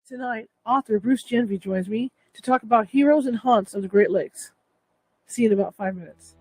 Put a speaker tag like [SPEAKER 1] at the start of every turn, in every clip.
[SPEAKER 1] Tonight, author Bruce Jenvey joins me to talk about heroes and haunts of the Great Lakes. See you in about 5 minutes.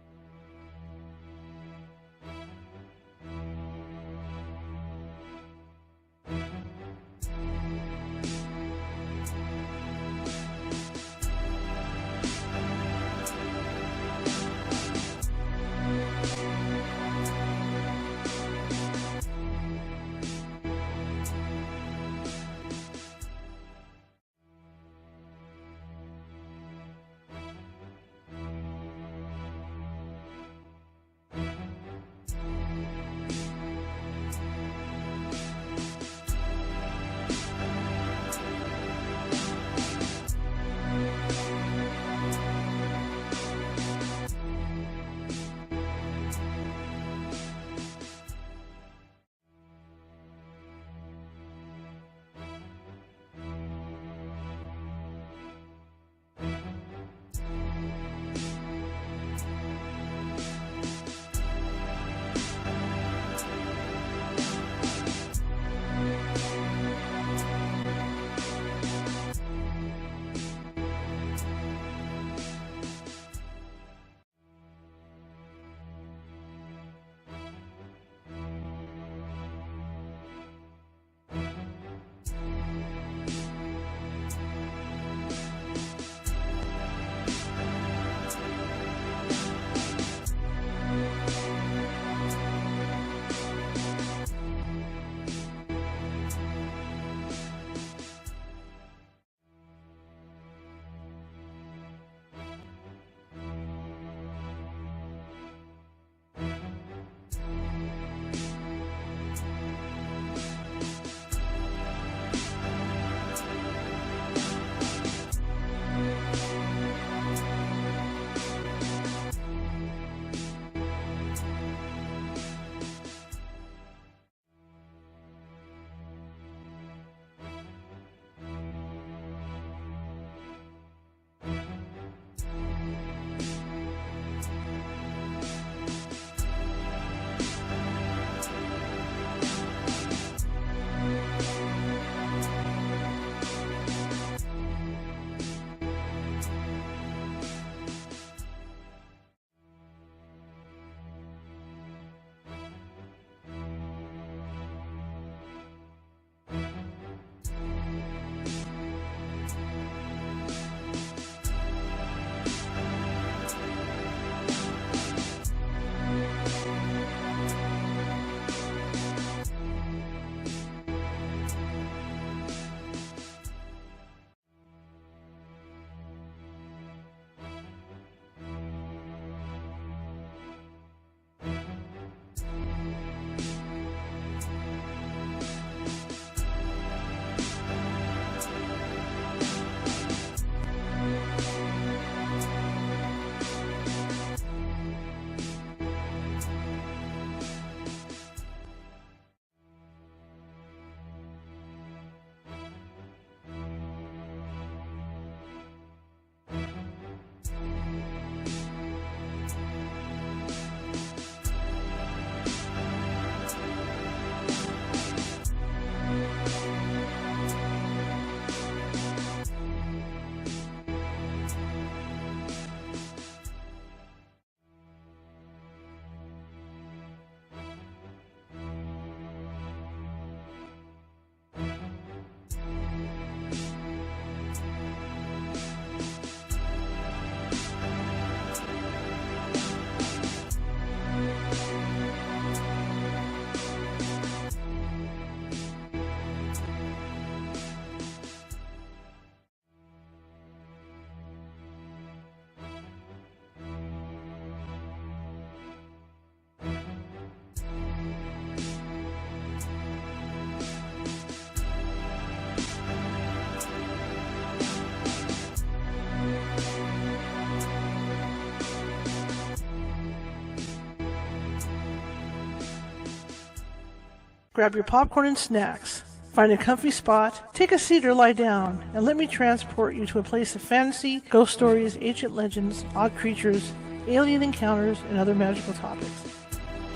[SPEAKER 1] Grab your popcorn and snacks. Find a comfy spot, take a seat or lie down, and let me transport you to a place of fantasy, ghost stories, ancient legends, odd creatures, alien encounters, and other magical topics.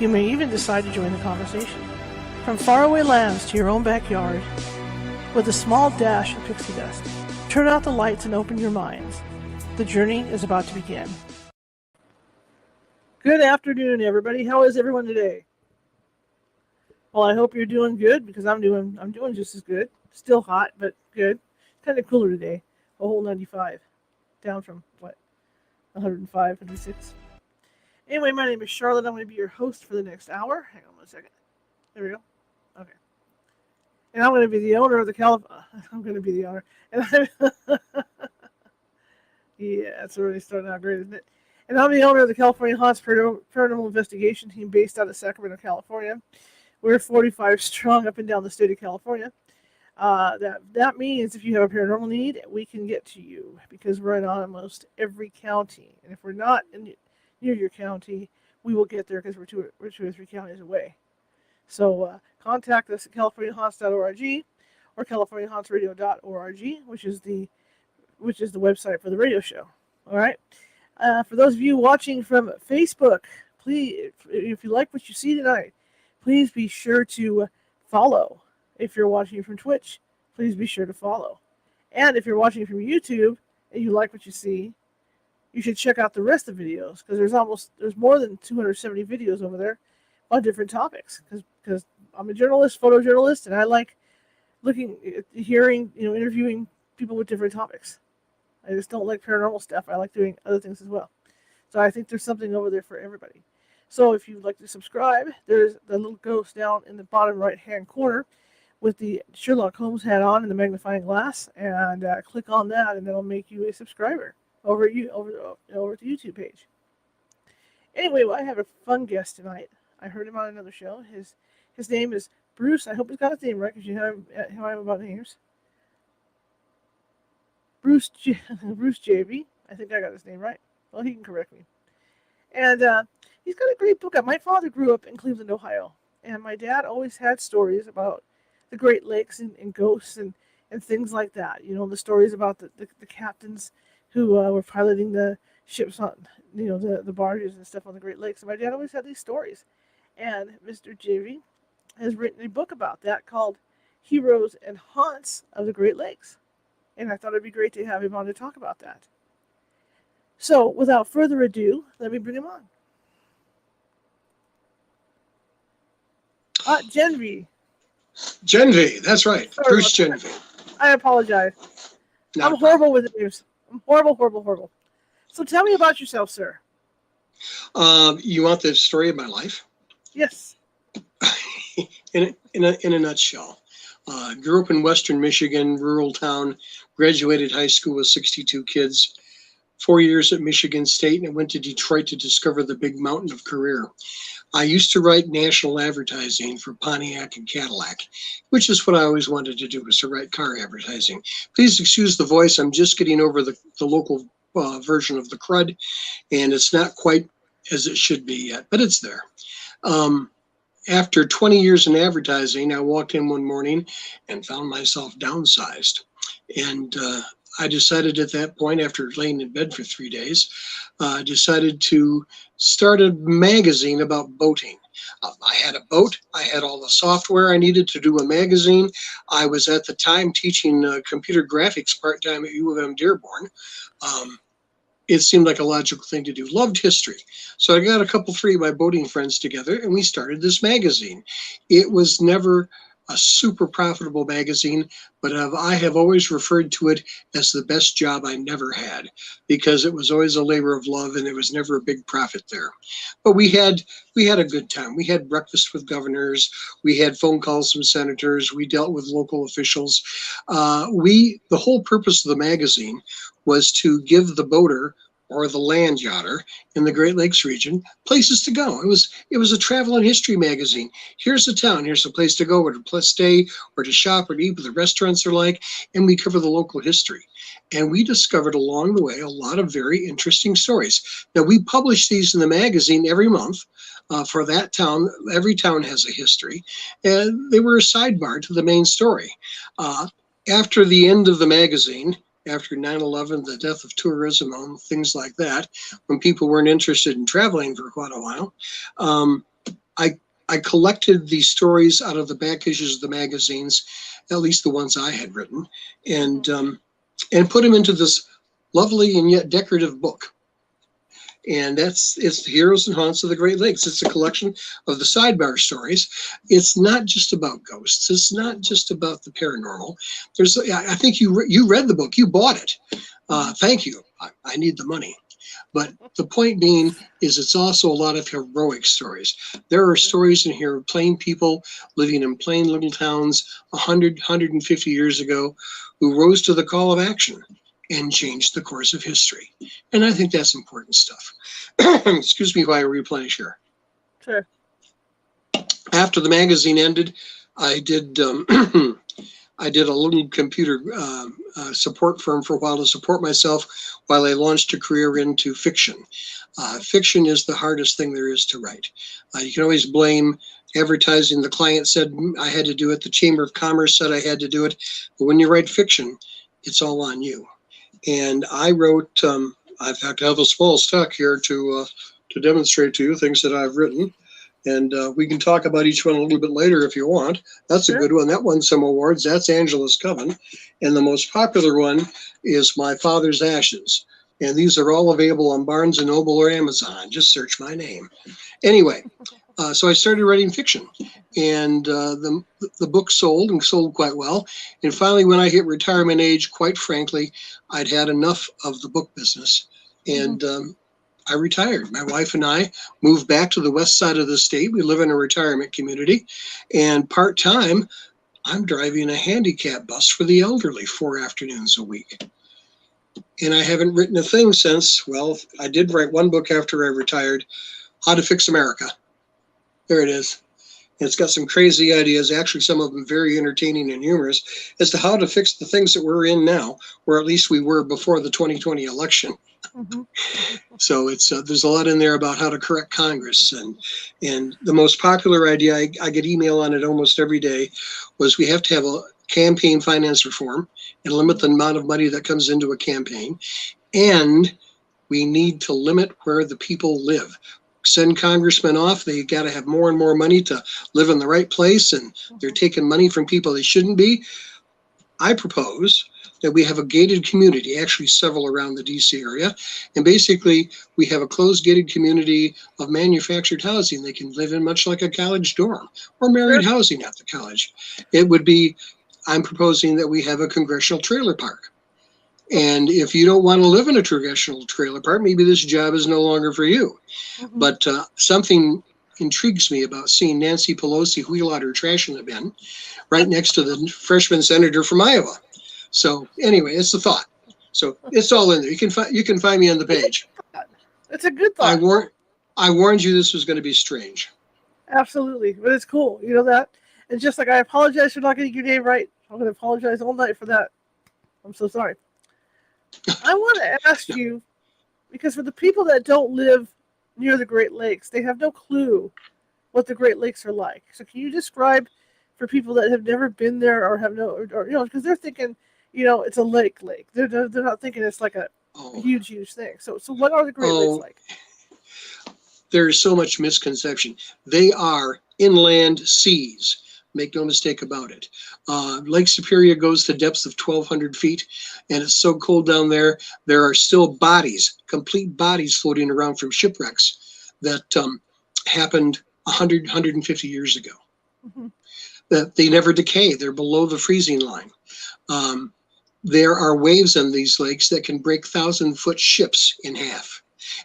[SPEAKER 1] You may even decide to join the conversation. From faraway lands to your own backyard, with a small dash of pixie dust. Turn out the lights and open your minds. The journey is about to begin. Good afternoon, everybody. How is everyone today? Well, I hope you're doing good, because I'm doing just as good. Still hot, but good. Kind of cooler today. A whole 95, down from what, 105, 106. Anyway, my name is Charlotte. I'm going to be your host for the next hour. Hang on one second. There we go. Okay. And I'm going to be the owner of the I'm going to be the owner. And yeah, it's already starting out great, isn't it? And I'm the owner of the California Haunts Paranormal Investigation Team based out of Sacramento, California. We're 45 strong up and down the state of California. That means if you have a paranormal need, we can get to you, because we're in almost every county. And if we're not near your county, we will get there, because we're two or three counties away. So contact us at californiahaunts.org or californiahauntsradio.org, which is the website for the radio show. All right. For those of you watching from Facebook, please, if you like what you see tonight, please be sure to follow. If you're watching from Twitch, please be sure to follow. And if you're watching from YouTube and you like what you see, you should check out the rest of the videos, because there's more than 270 videos over there on different topics. Because I'm a journalist, photojournalist, and I like interviewing people with different topics. I just don't like paranormal stuff. I like doing other things as well. So I think there's something over there for everybody. So if you'd like to subscribe, there's the little ghost down in the bottom right-hand corner with the Sherlock Holmes hat on and the magnifying glass, and click on that, and that'll make you a subscriber over at the YouTube page. Anyway, I have a fun guest tonight. I heard him on another show. His name is Bruce. I hope he's got his name right, because you know how I'm about names. Bruce Jenvey. I think I got his name right. Well, he can correct me. And he's got a great book out. My father grew up in Cleveland, Ohio, and my dad always had stories about the Great Lakes and ghosts and things like that. You know, the stories about the captains who were piloting the ships on, the barges and stuff on the Great Lakes. And my dad always had these stories. And Mr. Jenvey has written a book about that called Heroes and Haunts of the Great Lakes. And I thought it'd be great to have him on to talk about that. So, without further ado, let me bring him on. Jenvey.
[SPEAKER 2] Jenvey, that's right.
[SPEAKER 1] Sorry,
[SPEAKER 2] Bruce Jenvey.
[SPEAKER 1] I apologize. I'm horrible with the names. I'm horrible. So tell me about yourself, sir.
[SPEAKER 2] You want the story of my life?
[SPEAKER 1] Yes.
[SPEAKER 2] in a nutshell. Grew up in Western Michigan, rural town, graduated high school with 62 kids, 4 years at Michigan State, and I went to Detroit to discover the big mountain of career. I used to write national advertising for Pontiac and Cadillac, which is what I always wanted to do, was to write car advertising. Please excuse the voice. I'm just getting over the local version of the crud, and it's not quite as it should be yet, but it's there. After 20 years in advertising, I walked in one morning and found myself downsized. And I decided at that point, after laying in bed for 3 days, decided to start a magazine about boating. I had a boat. I had all the software I needed to do a magazine. I was at the time teaching computer graphics part-time at U of M Dearborn. It seemed like a logical thing to do. Loved history. So I got three of my boating friends together, and we started this magazine. It was never a super profitable magazine, but I have always referred to it as the best job I never had, because it was always a labor of love and there was never a big profit there. But we had a good time. We had breakfast with governors. We had phone calls from senators. We dealt with local officials. The whole purpose of the magazine was to give the boater or the land yachter in the Great Lakes region places to go. It was a travel and history magazine. Here's a town, here's a place to go, or to stay, or to shop, or to eat, what the restaurants are like, and we cover the local history. And we discovered along the way a lot of very interesting stories. Now, we publish these in the magazine every month for that town. Every town has a history, and they were a sidebar to the main story. After the end of the magazine, after 9/11, the death of tourism and things like that, when people weren't interested in traveling for quite a while, I I collected these stories out of the back issues of the magazines, at least the ones I had written, and put them into this lovely and yet decorative book. And it's the Heroes and Haunts of the Great Lakes. It's a collection of the sidebar stories. It's not just about ghosts. It's not just about the paranormal. I think you read the book. You bought it. Thank you. I need the money. But the point being is it's also a lot of heroic stories. There are stories in here of plain people living in plain little towns 100, 150 years ago who rose to the call of action and changed the course of history. And I think that's important stuff. Excuse me while I replenish here.
[SPEAKER 1] Sure.
[SPEAKER 2] After the magazine ended, I did I did a little computer support firm for a while to support myself while I launched a career into fiction. Fiction is the hardest thing there is to write. You can always blame advertising. The client said I had to do it. The Chamber of Commerce said I had to do it. But when you write fiction, it's all on you. And I wrote, in fact, I have a small stack here to demonstrate to you things that I've written. And we can talk about each one a little bit later if you want. That's a good one. That won some awards. That's Angela's Coven. And the most popular one is My Father's Ashes. And these are all available on Barnes & Noble or Amazon. Just search my name. Anyway, so I started writing fiction. And the book sold and sold quite well. And finally, when I hit retirement age, quite frankly, I'd had enough of the book business. And I retired. My wife and I moved back to the west side of the state. We live in a retirement community. And part-time, I'm driving a handicap bus for the elderly 4 afternoons a week. And I haven't written a thing since, well, I did write one book after I retired, How to Fix America. There it is. And it's got some crazy ideas, actually some of them very entertaining and humorous, as to how to fix the things that we're in now, or at least we were before the 2020 election. So it's there's a lot in there about how to correct Congress, and the most popular idea, I get email on it almost every day, was we have to have a campaign finance reform and limit the amount of money that comes into a campaign, and we need to limit where the people live. Send congressmen off. They got to have more and more money to live in the right place, and they're taking money from people they shouldn't be. I propose that we have a gated community, actually several around the DC area. And basically, we have a closed gated community of manufactured housing they can live in, much like a college dorm or married housing at the college. It would be, I'm proposing that we have a congressional trailer park. And if you don't want to live in a congressional trailer park, maybe this job is no longer for you. But something intrigues me about seeing Nancy Pelosi wheel out her trash in the bin right next to the freshman senator from Iowa. So anyway, it's a thought. So it's all in there. You can find me on the page.
[SPEAKER 1] It's a good thought.
[SPEAKER 2] I warned you this was going to be strange.
[SPEAKER 1] Absolutely, but it's cool. You know that. And just like I apologize for not getting your name right, I'm going to apologize all night for that. I'm so sorry. I want to ask you, because for the people that don't live near the Great Lakes, they have no clue what the Great Lakes are like. So can you describe for people that have never been there or have or because they're thinking, it's a lake. They're not thinking it's like a huge thing. So what are the Great Lakes like?
[SPEAKER 2] There's so much misconception. They are inland seas. Make no mistake about it. Lake Superior goes to depths of 1,200 feet, and it's so cold down there, there are still bodies, complete bodies floating around from shipwrecks that happened 100, 150 years ago. That they never decay. They're below the freezing line. There are waves on these lakes that can break 1,000-foot ships in half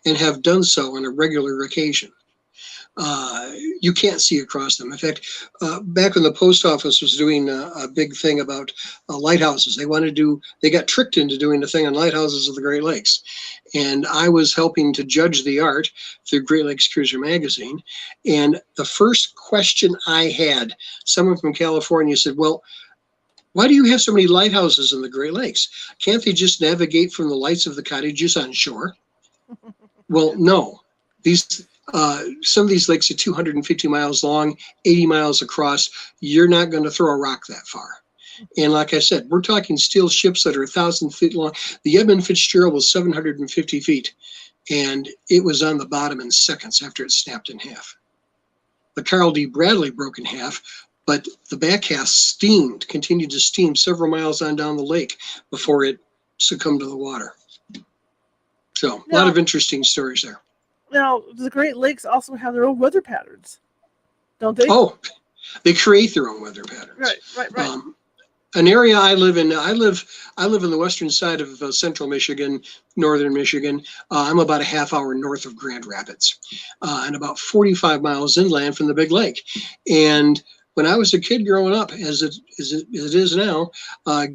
[SPEAKER 2] and have done so on a regular occasion. You can't see across them. In fact, back when the post office was doing a big thing about lighthouses, they got tricked into doing a thing on lighthouses of the Great Lakes. And I was helping to judge the art through Great Lakes Cruiser magazine. And the first question I had, someone from California said, well, why do you have so many lighthouses in the Great Lakes? Can't they just navigate from the lights of the cottages on shore? Well, no. Some of these lakes are 250 miles long, 80 miles across. You're not going to throw a rock that far. And like I said, we're talking steel ships that are 1,000 feet long. The Edmund Fitzgerald was 750 feet, and it was on the bottom in seconds after it snapped in half. the Carl D. Bradley broke in half, but the back half continued to steam several miles on down the lake before it succumbed to the water. So a lot of interesting stories there.
[SPEAKER 1] Now, the Great Lakes also have their own weather patterns, don't they?
[SPEAKER 2] Oh, they create their own weather patterns.
[SPEAKER 1] Right.
[SPEAKER 2] An area I live in, I live in the western side of central Michigan, northern Michigan. I'm about a half hour north of Grand Rapids, and about 45 miles inland from the big lake. And when I was a kid growing up, as it is now,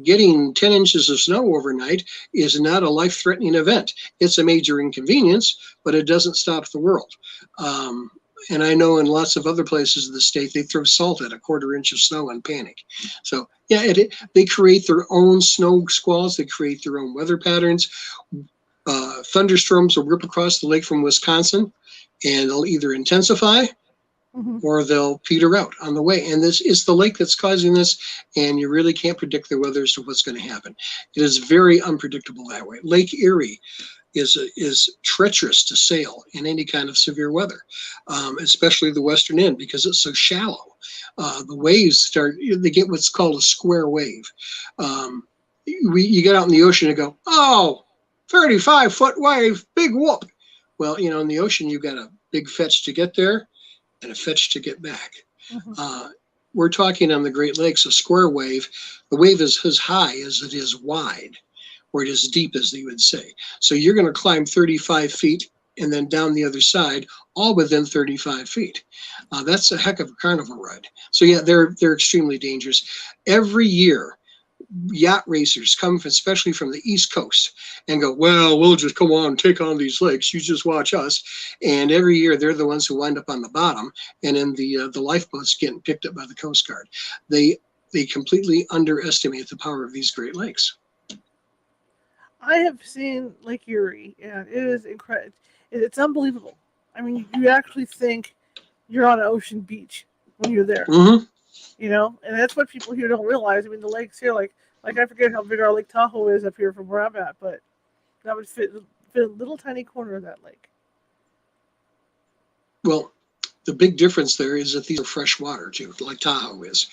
[SPEAKER 2] getting 10 inches of snow overnight is not a life-threatening event. It's a major inconvenience, but it doesn't stop the world. And I know in lots of other places of the state, they throw salt at a quarter inch of snow and panic. So yeah, they create their own snow squalls. They create their own weather patterns. Thunderstorms will rip across the lake from Wisconsin, and they'll either intensify or they'll peter out on the way. And this is the lake that's causing this, and you really can't predict the weather as to what's going to happen. It is very unpredictable that way. Lake Erie is treacherous to sail in any kind of severe weather, especially the western end, because it's so shallow. The waves they get what's called a square wave. You get out in the ocean and go, oh, 35-foot wave, big whoop. Well, in the ocean, you've got a big fetch to get there and a fetch to get back. We're talking on the Great Lakes, a square wave. The wave is as high as it is wide, or it is deep, as they would say. So you're going to climb 35 feet and then down the other side, all within 35 feet. That's a heck of a carnival ride. So yeah, they're extremely dangerous. Every year, yacht racers come, especially from the East Coast, and go, well, we'll just come on and take on these lakes. You just watch us. And every year, they're the ones who wind up on the bottom, and in the lifeboats getting picked up by the Coast Guard. They completely underestimate the power of these Great Lakes.
[SPEAKER 1] I have seen Lake Erie, and it is incredible. It's unbelievable. I mean, you actually think you're on an ocean beach when you're there. And that's what people here don't realize. I mean, the lakes here, like I forget how big our Lake Tahoe is up here from where I'm at, but that would fit a little tiny corner of that lake.
[SPEAKER 2] Well, the big difference there is that these are fresh water too, like Tahoe is.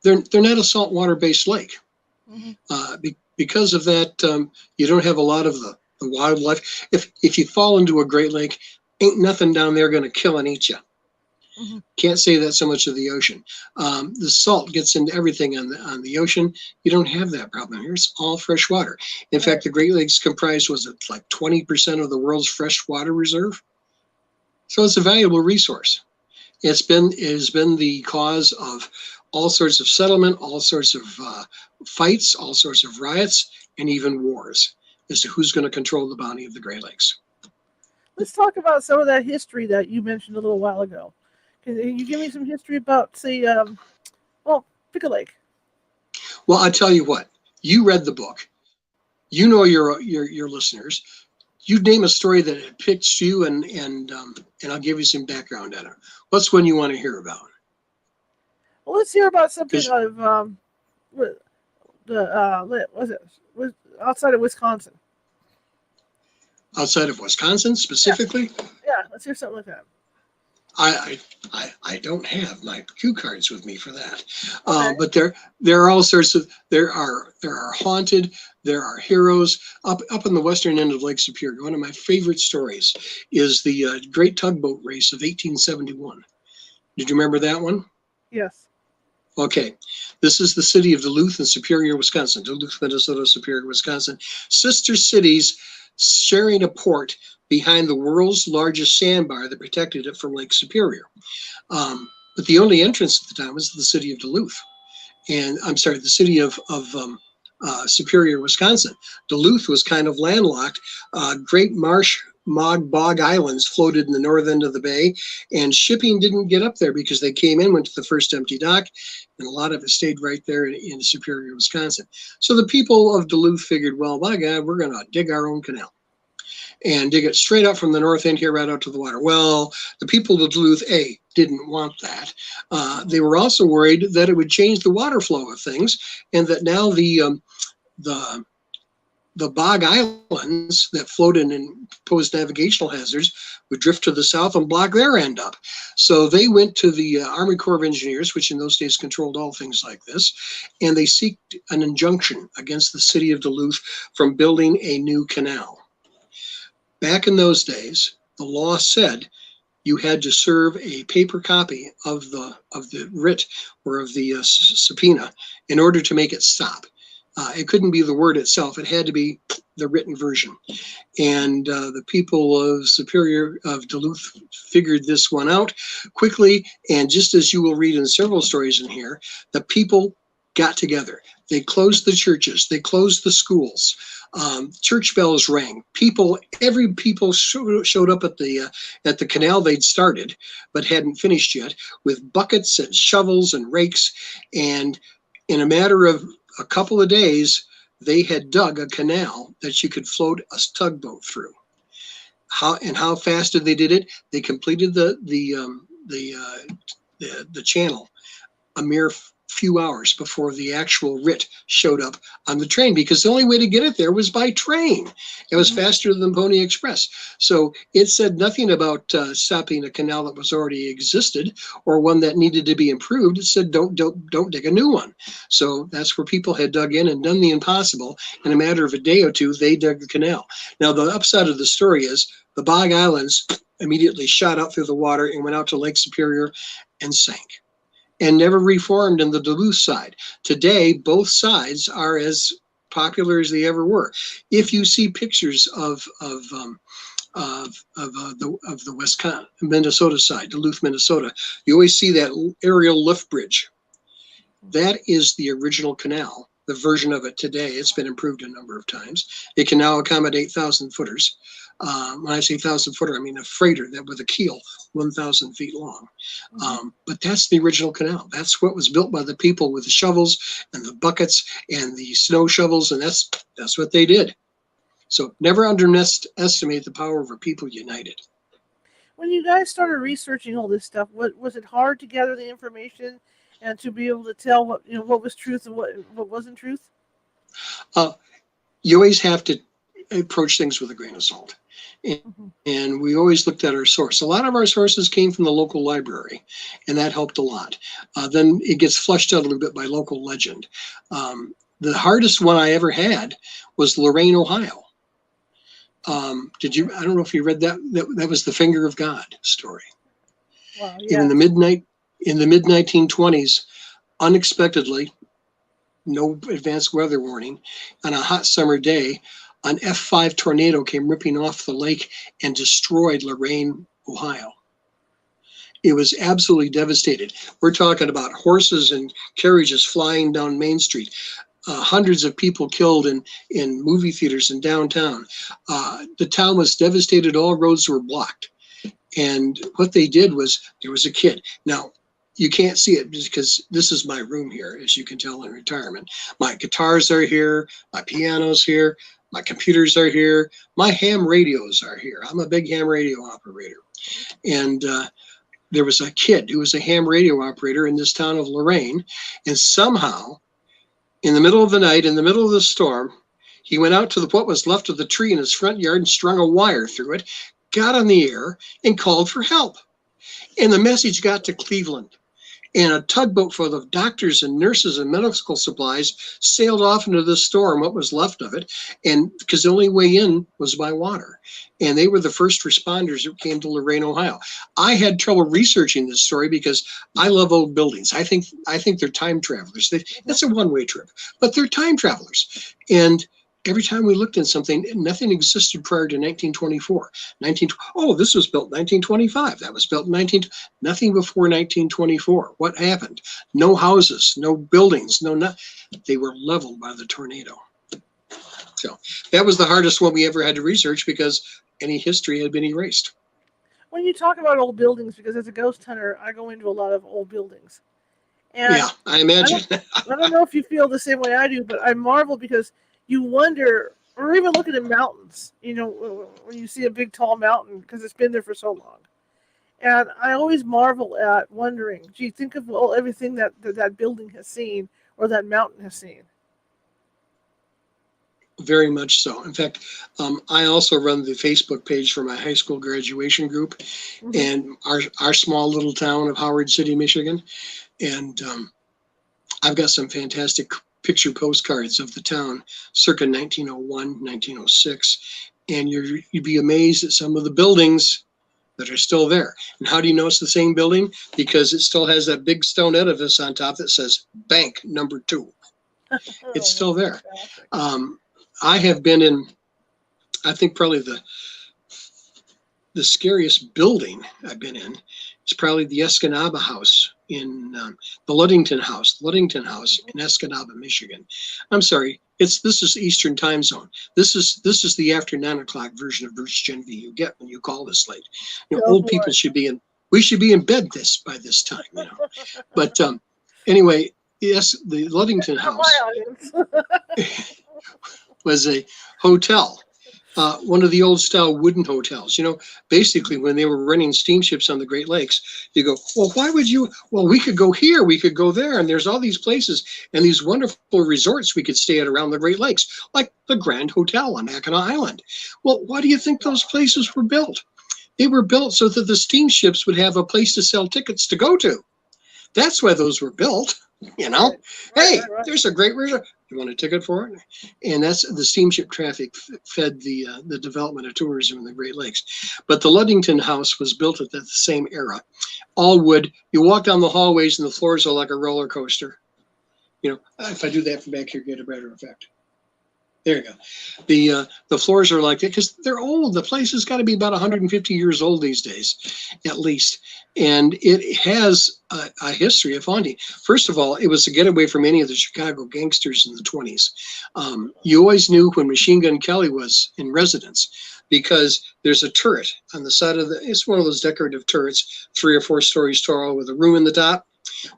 [SPEAKER 2] They're not a saltwater-based lake. Because of that, you don't have a lot of the wildlife. If you fall into a Great Lake, ain't nothing down there going to kill and eat you. Can't say that so much of the ocean. The salt gets into everything on the ocean. You don't have that problem here. It's all fresh water. In fact, the Great Lakes comprise, was it like 20% of the world's fresh water reserve? So it's a valuable resource. It has been the cause of all sorts of settlement, all sorts of fights, all sorts of riots, and even wars as to who's going to control the bounty of the Great Lakes.
[SPEAKER 1] Let's talk about some of that history that you mentioned a little while ago. Can you give me some history about, say, pick a lake?
[SPEAKER 2] Well, I tell you what. You read the book. You know your listeners. You name a story that it picks you, and I'll give you some background on it. What's one you want to hear about?
[SPEAKER 1] Well, let's hear about something out of outside of Wisconsin.
[SPEAKER 2] Outside of Wisconsin, specifically?
[SPEAKER 1] Yeah, let's hear something like that.
[SPEAKER 2] I don't have my cue cards with me for that.
[SPEAKER 1] Okay.
[SPEAKER 2] But there are all sorts of there are haunted, there are heroes up in the western end of Lake Superior. One of my favorite stories is the Great Tugboat Race of 1871. Did you remember that one?
[SPEAKER 1] Yes.
[SPEAKER 2] Okay, this is the city of Duluth and Superior, Wisconsin. Duluth, Minnesota, Superior, Wisconsin. Sister cities sharing a port behind the world's largest sandbar that protected it from Lake Superior. But the only entrance at the time was the city of Duluth. And I'm sorry, the city of Superior, Wisconsin. Duluth was kind of landlocked. Great marsh bog islands floated in the north end of the bay, and shipping didn't get up there because they came in, went to the first empty dock, and a lot of it stayed right there in Superior, Wisconsin. So the people of Duluth figured, well, by God, we're going to dig our own canal and dig it straight up from the north end here right out to the water. Well, the people of Duluth, didn't want that. They were also worried that it would change the water flow of things, and that now the the bog islands that floated and posed navigational hazards would drift to the south and block their end up. So they went to the Army Corps of Engineers, which in those days controlled all things like this, and they sought an injunction against the city of Duluth from building a new canal. Back in those days, the law said you had to serve a paper copy of the writ or of the subpoena in order to make it stop. It couldn't be the word itself. It had to be the written version. And the people of Superior of Duluth figured this one out quickly. And just as you will read in several stories in here, the people got together. They closed the churches. They closed the schools. Church bells rang. Every people showed up at the canal they'd started, but hadn't finished yet, with buckets and shovels and rakes. And in a matter of a couple of days, they had dug a canal that you could float a tugboat through. How fast did they did it? They completed the channel a mere few hours before the actual writ showed up on the train, because the only way to get it there was by train. It was faster than Pony Express. So it said nothing about stopping a canal that was already existed or one that needed to be improved. It said don't dig a new one. So that's where people had dug in and done the impossible. In a matter of a day or two, they dug the canal. Now the upside of the story is the Bog Islands immediately shot out through the water and went out to Lake Superior and sank, and never reformed in the Duluth side. Today, both sides are as popular as they ever were. If you see pictures of the Wisconsin, Minnesota side, Duluth, Minnesota, you always see that aerial lift bridge. That is the original canal. The version of it today, it's been improved a number of times. It can now accommodate 1,000-footers. When I say 1,000-footer, I mean a freighter that with a keel 1,000 feet long. But that's the original canal. That's what was built by the people with the shovels and the buckets and the snow shovels, and that's what they did. So never underestimate the power of a people united.
[SPEAKER 1] When you guys started researching all this stuff, was it hard to gather the information and to be able to tell what was truth and what wasn't truth?
[SPEAKER 2] You always have to approach things with a grain of salt. And we always looked at our source. A lot of our sources came from the local library, and that helped a lot. Then it gets flushed out a little bit by local legend. The hardest one I ever had was Lorain, Ohio. I don't know if you read that. That was the Finger of God story.
[SPEAKER 1] Wow, yeah.
[SPEAKER 2] In the mid-1920s, unexpectedly, no advanced weather warning, on a hot summer day, an F5 tornado came ripping off the lake and destroyed Lorain, Ohio. It was absolutely devastated. We're talking about horses and carriages flying down Main Street, hundreds of people killed in movie theaters in downtown. The town was devastated. All roads were blocked. And what they did was, there was a kid. Now, you can't see it because this is my room here, as you can tell, in retirement. My guitars are here, my piano's here, my computers are here, my ham radios are here. I'm a big ham radio operator. And there was a kid who was a ham radio operator in this town of Lorain, and somehow, in the middle of the night, in the middle of the storm, he went out to what was left of the tree in his front yard and strung a wire through it, got on the air, and called for help. And the message got to Cleveland. And a tugboat full of doctors and nurses and medical supplies sailed off into the storm, what was left of it, and because the only way in was by water. And they were the first responders who came to Lorain, Ohio. I had trouble researching this story because I love old buildings. I think they're time travelers. It's a one-way trip, but they're time travelers. And every time we looked at something, nothing existed prior to 1924. This was built in 1925. That was built in nothing before 1924. What happened? No houses, no buildings, they were leveled by the tornado. So that was the hardest one we ever had to research because any history had been erased.
[SPEAKER 1] When you talk about old buildings, because as a ghost hunter, I go into a lot of old buildings. And
[SPEAKER 2] yeah, I imagine.
[SPEAKER 1] I don't know if you feel the same way I do, but I marvel because you wonder, or even look at the mountains, when you see a big tall mountain because it's been there for so long. And I always marvel at wondering, gee, think of everything that building has seen or that mountain has seen.
[SPEAKER 2] Very much so. In fact, I also run the Facebook page for my high school graduation group, and our small little town of Howard City, Michigan. And I've got some fantastic picture postcards of the town circa 1901, 1906. And you'd be amazed at some of the buildings that are still there. And how do you know it's the same building? Because it still has that big stone edifice on top that says Bank Number 2. It's still there. I have been in, I think probably the scariest building I've been in is probably the Escanaba House in the Ludington House in Escanaba, Michigan. I'm sorry, this is Eastern Time Zone. This is the after 9 o'clock version of Bruce Jenvey you get when you call this late. Old people should be we should be in bed by this time, But anyway, yes, the Ludington House was a hotel. One of the old style wooden hotels. Basically when they were running steamships on the Great Lakes, you go, well, why would you? Well, we could go here, we could go there, and there's all these places and these wonderful resorts we could stay at around the Great Lakes, like the Grand Hotel on Mackinac Island. Well, why do you think those places were built? They were built so that the steamships would have a place to sell tickets to go to. That's why those were built. Hey, there's a great resort. You want a ticket for it? And that's the steamship traffic fed the development of tourism in the Great Lakes. But the Ludington House was built at the same era. All wood. You walk down the hallways and the floors are like a roller coaster. If I do that from back here, get a better effect. There you go. The floors are like that because they're old. The place has got to be about 150 years old these days, at least. And it has a history of haunting. First of all, it was a getaway from any of the Chicago gangsters in the 20s. You always knew when Machine Gun Kelly was in residence because there's a turret on the side of it's one of those decorative turrets, 3 or 4 stories tall with a room in the top.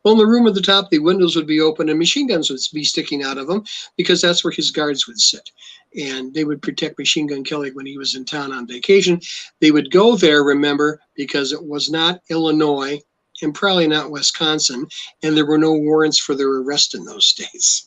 [SPEAKER 2] Well, in the room at the top, the windows would be open and machine guns would be sticking out of them because that's where his guards would sit. And they would protect Machine Gun Kelly when he was in town on vacation. They would go there, remember, because it was not Illinois and probably not Wisconsin, and there were no warrants for their arrest in those states.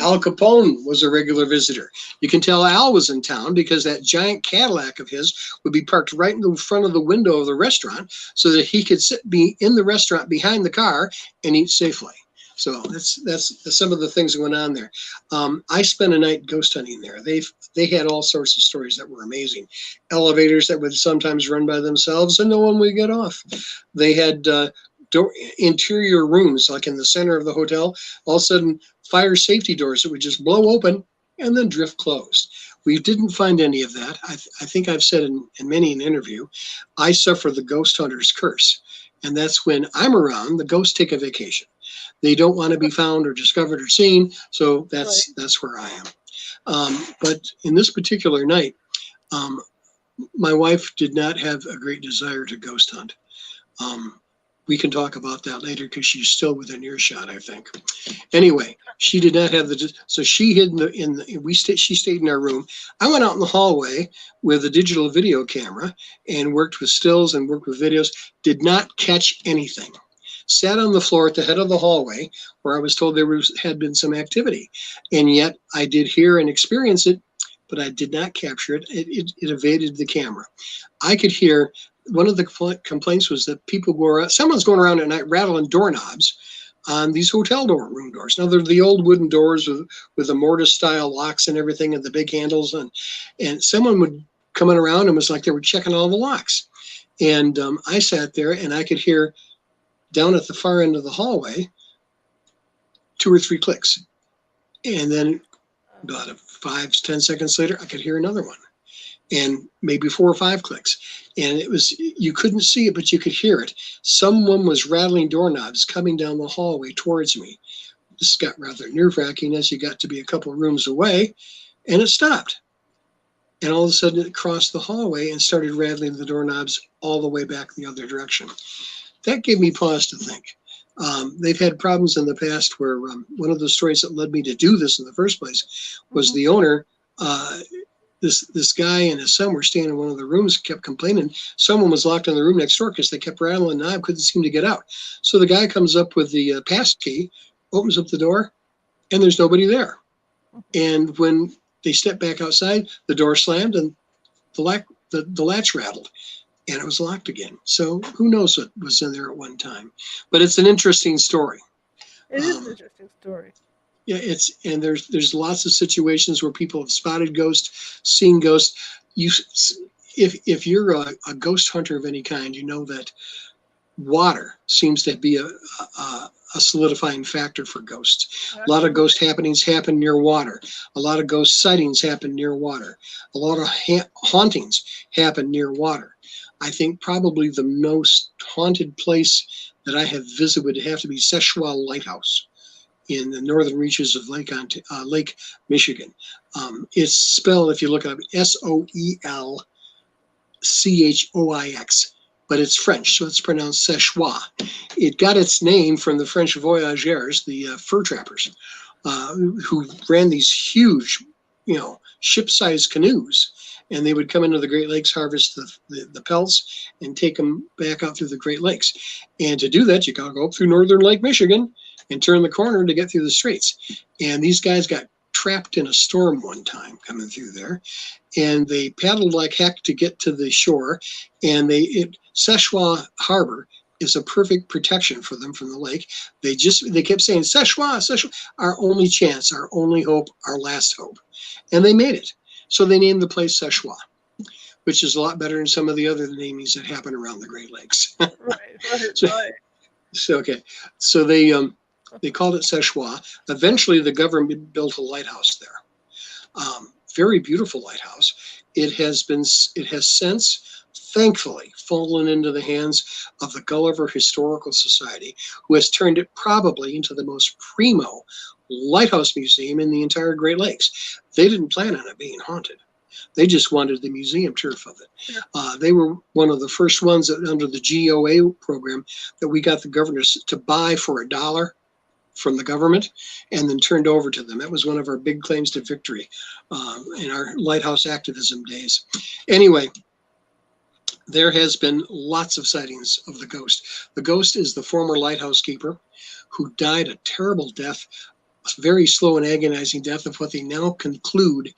[SPEAKER 2] Al Capone was a regular visitor. You can tell Al was in town because that giant Cadillac of his would be parked right in the front of the window of the restaurant so that he could be in the restaurant behind the car and eat safely. So that's some of the things that went on there. I spent a night ghost hunting there. They had all sorts of stories that were amazing. Elevators that would sometimes run by themselves and no one would get off. They had interior rooms, like in the center of the hotel, all of a sudden fire safety doors that would just blow open and then drift closed. We didn't find any of that. I think I've said in many an interview, I suffer the ghost hunter's curse. And that's when I'm around, the ghosts take a vacation. They don't want to be found or discovered or seen. So that's where I am. But in this particular night, my wife did not have a great desire to ghost hunt. We can talk about that later because she's still within earshot, I think. Anyway, she did not have so she hid she stayed in our room. I went out in the hallway with a digital video camera and worked with stills and worked with videos, did not catch anything. Sat on the floor at the head of the hallway where I was told had been some activity. And yet I did hear and experience it, but I did not capture it. It evaded the camera. I could hear. One of the complaints was that someone's going around at night rattling doorknobs on these hotel room doors. Now they're the old wooden doors with the mortise style locks and everything and the big handles. And someone would come in around and was like they were checking all the locks. And I sat there and I could hear down at the far end of the hallway, 2 or 3 clicks. And then about 5-10 seconds later, I could hear another one. And maybe 4 or 5 clicks. And you couldn't see it, but you could hear it. Someone was rattling doorknobs coming down the hallway towards me. This got rather nerve-wracking as you got to be a couple of rooms away, and it stopped. And all of a sudden it crossed the hallway and started rattling the doorknobs all the way back the other direction. That gave me pause to think. They've had problems in the past where one of the stories that led me to do this in the first place was the owner, this guy and his son were staying in one of the rooms, kept complaining. Someone was locked in the room next door because they kept rattling the knob, couldn't seem to get out. So the guy comes up with the pass key, opens up the door, and there's nobody there. And when they stepped back outside, the door slammed, and the latch rattled, and it was locked again. So who knows what was in there at one time? But it's an interesting story.
[SPEAKER 1] It is an interesting story.
[SPEAKER 2] Yeah, and there's lots of situations where people have spotted ghosts, seen ghosts. If you're a ghost hunter of any kind, you know that water seems to be a solidifying factor for ghosts. A lot of ghost happenings happen near water. A lot of ghost sightings happen near water. A lot of hauntings happen near water. I think probably the most haunted place that I have visited would have to be Seshwa Lighthouse in the northern reaches of Lake Michigan. It's spelled, if you look it up, Soelchoix, but it's French, so it's pronounced Seshwa. It got its name from the French voyageurs, the fur trappers, who ran these huge, ship-sized canoes, and they would come into the Great Lakes, harvest the pelts, and take them back out through the Great Lakes. And to do that, you got to go up through northern Lake Michigan and turn the corner to get through the straits. And these guys got trapped in a storm one time coming through there, and they paddled like heck to get to the shore. And Seshwa Harbor is a perfect protection for them from the lake. They kept saying, Seshwa, Seshwa, our only chance, our only hope, our last hope. And they made it. So they named the place Seshwa, which is a lot better than some of the other namings that happen around the Great Lakes.
[SPEAKER 1] Right.
[SPEAKER 2] So they called it Seshwa. Eventually, the government built a lighthouse there. Very beautiful lighthouse. It has since, thankfully, fallen into the hands of the Gulliver Historical Society, who has turned it probably into the most primo lighthouse museum in the entire Great Lakes. They didn't plan on it being haunted. They just wanted the museum turf of it.
[SPEAKER 1] Sure.
[SPEAKER 2] They were one of the first ones that, under the GOA program, that we got the governors to buy for $1 from the government and then turned over to them. That was one of our big claims to victory in our lighthouse activism days. Anyway, there has been lots of sightings of the ghost. The ghost is the former lighthouse keeper who died a terrible death, a very slow and agonizing death of what they now conclude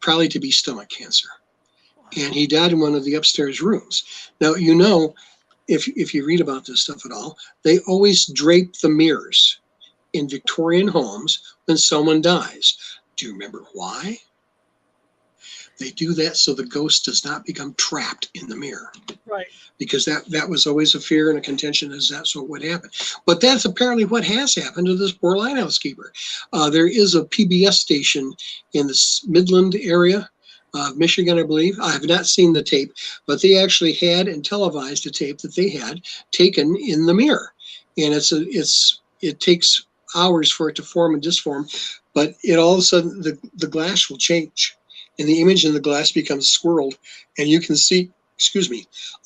[SPEAKER 2] probably to be stomach cancer. And he died in one of the upstairs rooms. Now, if you read about this stuff at all, they always drape the mirrors in Victorian homes when someone dies. Do you remember why? They do that so the ghost does not become trapped in the mirror.
[SPEAKER 1] Right.
[SPEAKER 2] Because that was always a fear and a contention, as that's what would happen. But that's apparently what has happened to this poor lighthouse keeper. There is a PBS station in the Midland area of Michigan, I believe. I have not seen the tape, but they actually had and televised a tape that they had taken in the mirror. And it takes hours for it to form and disform, but it all of a sudden the glass will change and the image in the glass becomes swirled, and you can see,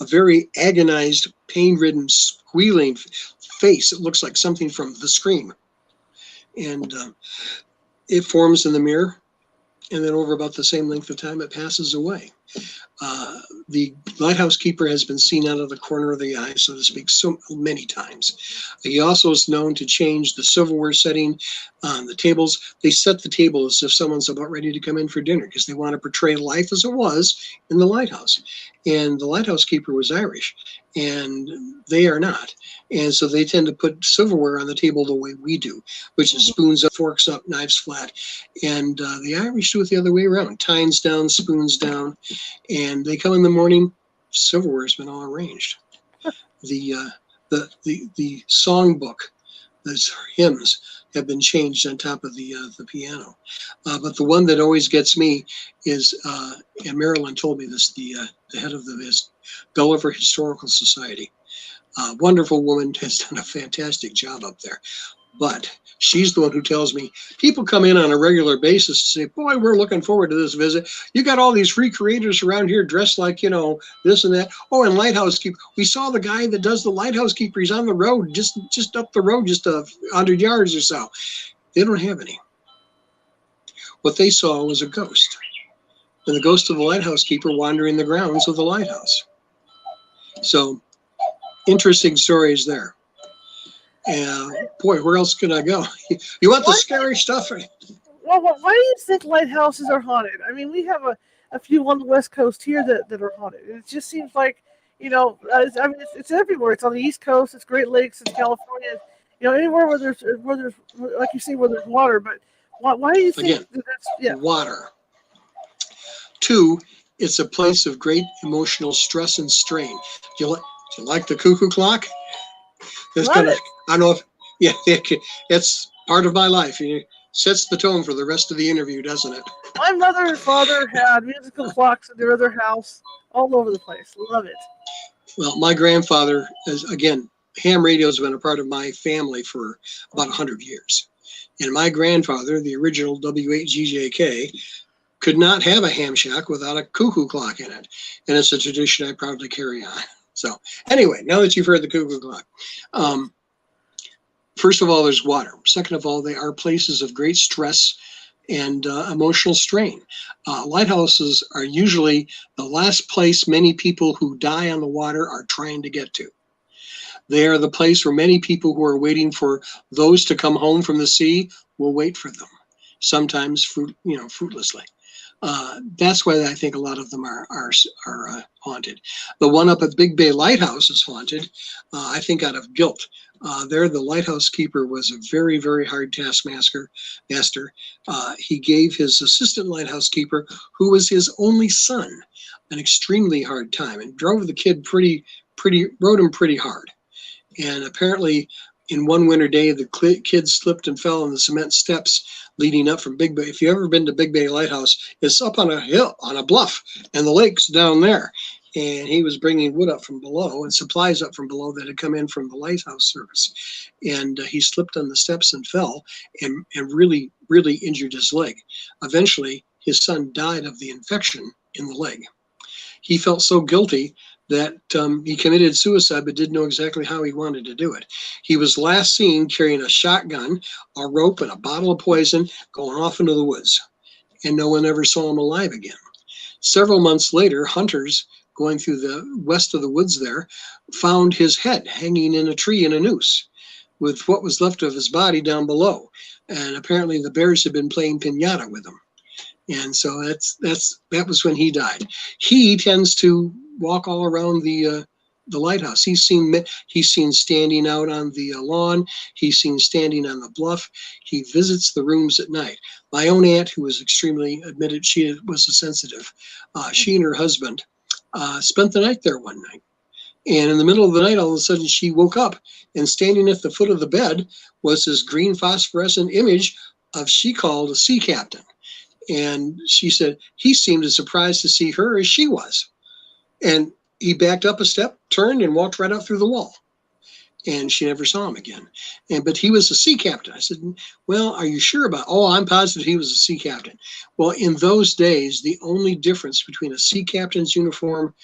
[SPEAKER 2] a very agonized, pain-ridden, squealing face. It looks like something from The Scream. And it forms in the mirror, and then over about the same length of time, it passes away. The lighthouse keeper has been seen out of the corner of the eye, so to speak, so many times. He also is known to change the silverware setting on the tables. They set the table as if someone's about ready to come in for dinner because they want to portray life as it was in the lighthouse. And the lighthouse keeper was Irish, and they are not. And so they tend to put silverware on the table the way we do, which is spoons up, forks up, knives flat. And the Irish do it the other way around, tines down, spoons down. And they come in the morning, silverware's been all arranged. The songbook, the hymns, have been changed on top of the piano. But the one that always gets me is, and Marilyn told me this, the head of the Gulliver Historical Society. Wonderful woman, has done a fantastic job up there. But she's the one who tells me, people come in on a regular basis to say, boy, we're looking forward to this visit. You got all these free creators around here dressed like, this and that. Oh, and lighthouse keeper. We saw the guy that does the lighthouse keeper. He's on the road, just up the road, just 100 yards or so. They don't have any. What they saw was a ghost. And the ghost of the lighthouse keeper wandering the grounds of the lighthouse. So, interesting stories there. And boy, where else can I go? You want the scary stuff?
[SPEAKER 1] Well, why do you think lighthouses are haunted? I mean, we have a few on the west coast here that are haunted. It just seems like, I mean, it's everywhere. It's on the east coast. It's Great Lakes. It's California. Anywhere where there's like you say where there's water. But why do you think
[SPEAKER 2] Again,
[SPEAKER 1] that's yeah?
[SPEAKER 2] water. Two, it's a place of great emotional stress and strain. Do you like the cuckoo clock? That's
[SPEAKER 1] Love
[SPEAKER 2] kind of,
[SPEAKER 1] it.
[SPEAKER 2] I don't know if, yeah, it's part of my life. It sets the tone for the rest of the interview, doesn't it?
[SPEAKER 1] My mother and father had musical clocks in their other house, all over the place. Love it.
[SPEAKER 2] Well, my grandfather, again, ham radio has been a part of my family for about 100 years. And my grandfather, the original W8GJK, could not have a ham shack without a cuckoo clock in it. And it's a tradition I proudly carry on. So anyway, now that you've heard the cuckoo clock, first of all, there's water. Second of all, they are places of great stress and emotional strain. Lighthouses are usually the last place many people who die on the water are trying to get to. They are the place where many people who are waiting for those to come home from the sea will wait for them, sometimes fruitlessly. That's why I think a lot of them are haunted. The one up at Big Bay Lighthouse is haunted, I think out of guilt. There, the lighthouse keeper was a very, very hard taskmaster. He gave his assistant lighthouse keeper, who was his only son, an extremely hard time and drove the kid rode him pretty hard. And apparently, in one winter day, the kid slipped and fell on the cement steps leading up from Big Bay. If you've ever been to Big Bay Lighthouse, it's up on a hill, on a bluff, and the lake's down there. And he was bringing wood up from below and supplies up from below that had come in from the lighthouse service. And he slipped on the steps and fell and really, really injured his leg. Eventually, his son died of the infection in the leg. He felt so guilty that he committed suicide, but didn't know exactly how he wanted to do it. He was last seen carrying a shotgun, a rope, and a bottle of poison going off into the woods. And no one ever saw him alive again. Several months later, hunters going through the west of the woods there found his head hanging in a tree in a noose with what was left of his body down below. And apparently the bears had been playing piñata with him. And so that was when he died. He tends to walk all around the lighthouse. He's seen standing out on the lawn. He's seen standing on the bluff. He visits the rooms at night. My own aunt, who was extremely admitted, she was a sensitive. She and her husband spent the night there one night. And in the middle of the night, all of a sudden, she woke up, and standing at the foot of the bed was this green phosphorescent image of, she called, a sea captain. And she said he seemed as surprised to see her as she was. And he backed up a step, turned, and walked right out through the wall. And she never saw him again. But he was a sea captain. I said, well, are you sure about it? Oh, I'm positive he was a sea captain. Well, in those days, the only difference between a sea captain's uniform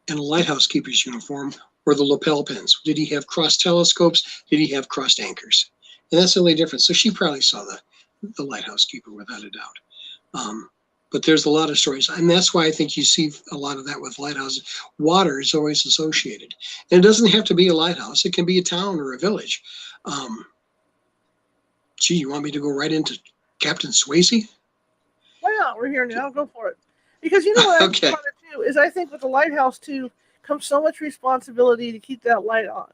[SPEAKER 2] and a lighthouse keeper's uniform were the lapel pins. Did he have crossed telescopes? Did he have crossed anchors? And that's the only difference. So she probably saw the lighthouse keeper without a doubt. But there's a lot of stories. And that's why I think you see a lot of that with lighthouses. Water is always associated. And it doesn't have to be a lighthouse. It can be a town or a village. Gee, you want me to go right into Captain Swayze?
[SPEAKER 1] Why not? We're here now. Go for it. Because you know what
[SPEAKER 2] Okay.
[SPEAKER 1] I want to do is I think with the lighthouse too comes so much responsibility to keep that light on,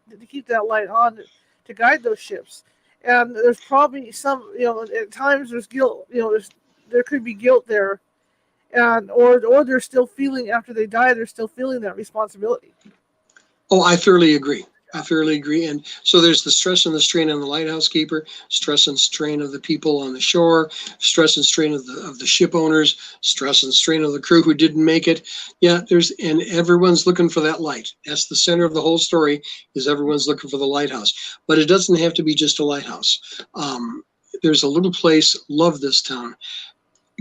[SPEAKER 1] to guide those ships. And there's probably some, at times there's guilt. There could be guilt there, and or they're still feeling after they die. They're still feeling that responsibility.
[SPEAKER 2] Oh, I thoroughly agree. And so there's the stress and the strain on the lighthouse keeper, stress and strain of the people on the shore, stress and strain of the ship owners, stress and strain of the crew who didn't make it. Yeah, and everyone's looking for that light. That's the center of the whole story, is everyone's looking for the lighthouse. But it doesn't have to be just a lighthouse. There's a little place, love this town.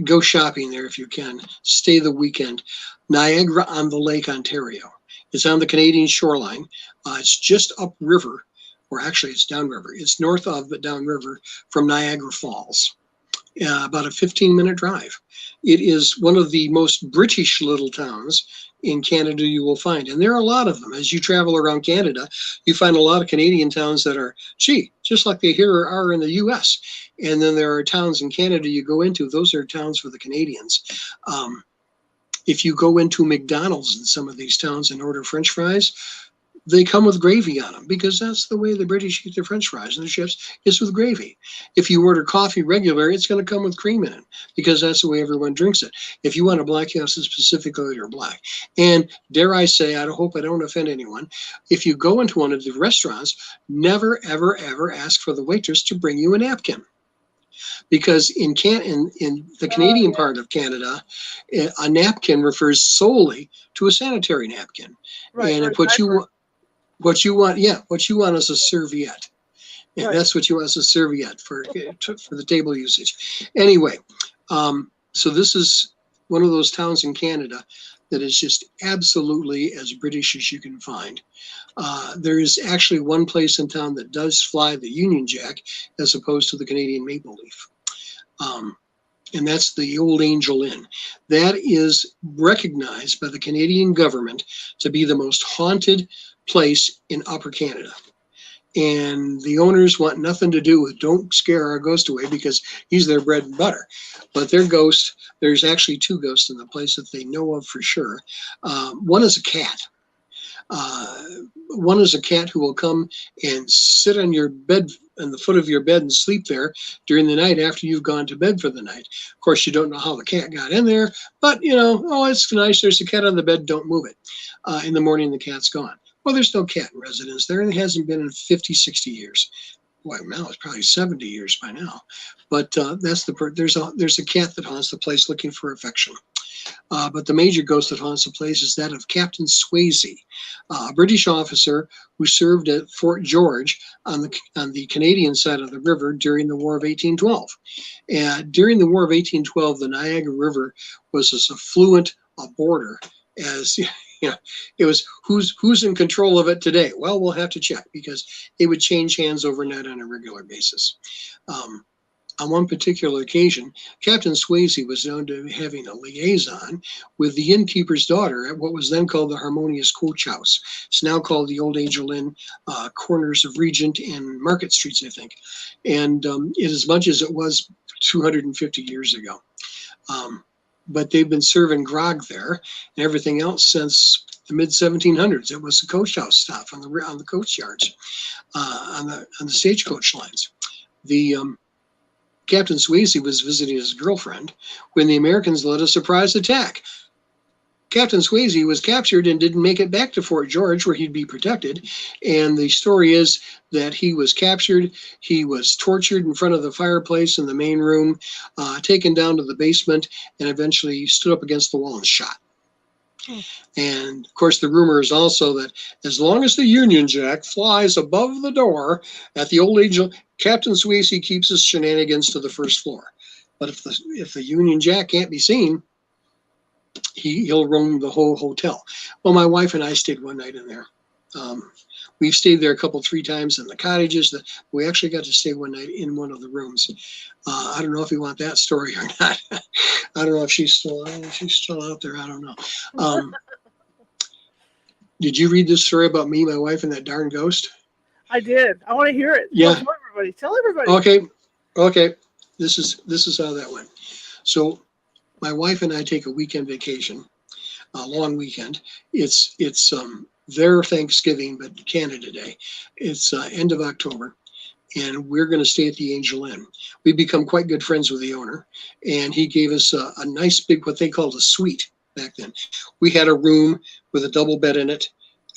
[SPEAKER 2] Go shopping there if you can. Stay the weekend. Niagara-on-the-Lake, Ontario. It's on the Canadian shoreline. It's just upriver, or actually it's downriver. It's north of, but downriver from Niagara Falls. about a 15-minute drive. It is one of the most British little towns in Canada you will find. And there are a lot of them. As you travel around Canada, you find a lot of Canadian towns that are, just like they here are in the US. And then there are towns in Canada you go into, those are towns for the Canadians. If you go into McDonald's in some of these towns and order French fries, they come with gravy on them because that's the way the British eat their French fries and their chips is with gravy. If you order coffee regular, it's going to come with cream in it because that's the way everyone drinks it. If you want a black, you have to specifically order black. And dare I say, I hope I don't offend anyone, if you go into one of the restaurants, never, ever, ever ask for the waitress to bring you a napkin. Because in the Canadian part of Canada, a napkin refers solely to a sanitary napkin.
[SPEAKER 1] Right,
[SPEAKER 2] and if what you want is a serviette. Yeah, right. That's what you want is a serviette for the table usage. Anyway, so this is one of those towns in Canada that is just absolutely as British as you can find. There is actually one place in town that does fly the Union Jack as opposed to the Canadian Maple Leaf. And that's the Old Angel Inn. That is recognized by the Canadian government to be the most haunted place in Upper Canada. And the owners want nothing to do with don't scare our ghost away because he's their bread and butter. But their ghost, there's actually two ghosts in the place that they know of for sure. One is a cat. One is a cat who will come and sit on your bed, on the foot of your bed and sleep there during the night after you've gone to bed for the night. Of course, you don't know how the cat got in there, but it's nice. There's a cat on the bed. Don't move it. In the morning, the cat's gone. Well, there's no cat in residence there, and it hasn't been in 50, 60 years. Well, now it's probably 70 years by now. But there's a cat that haunts the place looking for affection. But the major ghost that haunts the place is that of Captain Swayze, a British officer who served at Fort George on the Canadian side of the river during the War of 1812. And during the War of 1812, the Niagara River was as affluent a border as it was. Who's in control of it today? Well, we'll have to check because it would change hands overnight on a regular basis. On one particular occasion, Captain Swayze was known to having a liaison with the innkeeper's daughter at what was then called the Harmonious Coach House. It's now called the Old Angel Inn, corners of Regent and Market Streets, I think. And it as much as it was 250 years ago. But they've been serving grog there and everything else since the mid 1700s. It was the coach house stop on the coach yards, on the stagecoach lines. Captain Swayze was visiting his girlfriend when the Americans led a surprise attack. Captain Swayze was captured and didn't make it back to Fort George where he'd be protected. And the story is that he was captured, he was tortured in front of the fireplace in the main room, taken down to the basement, and eventually stood up against the wall and shot. And of course, the rumor is also that as long as the Union Jack flies above the door at the Old Angel, Captain Swayze keeps his shenanigans to the first floor. But if the Union Jack can't be seen, he'll roam the whole hotel. Well, my wife and I stayed one night in there. We've stayed there three times in the cottages. We actually got to stay one night in one of the rooms. I don't know if you want that story or not. I don't know if she's still out there. I don't know. Did you read this story about me, my wife, and that darn ghost?
[SPEAKER 1] I did. I want to hear it.
[SPEAKER 2] Yeah.
[SPEAKER 1] Tell everybody.
[SPEAKER 2] Okay. This is how that went. So my wife and I take a weekend vacation, a long weekend. It's their Thanksgiving, but Canada Day. It's end of October, and we're going to stay at the Angel Inn. We become quite good friends with the owner, and he gave us a nice big, what they called a suite back then. We had a room with a double bed in it,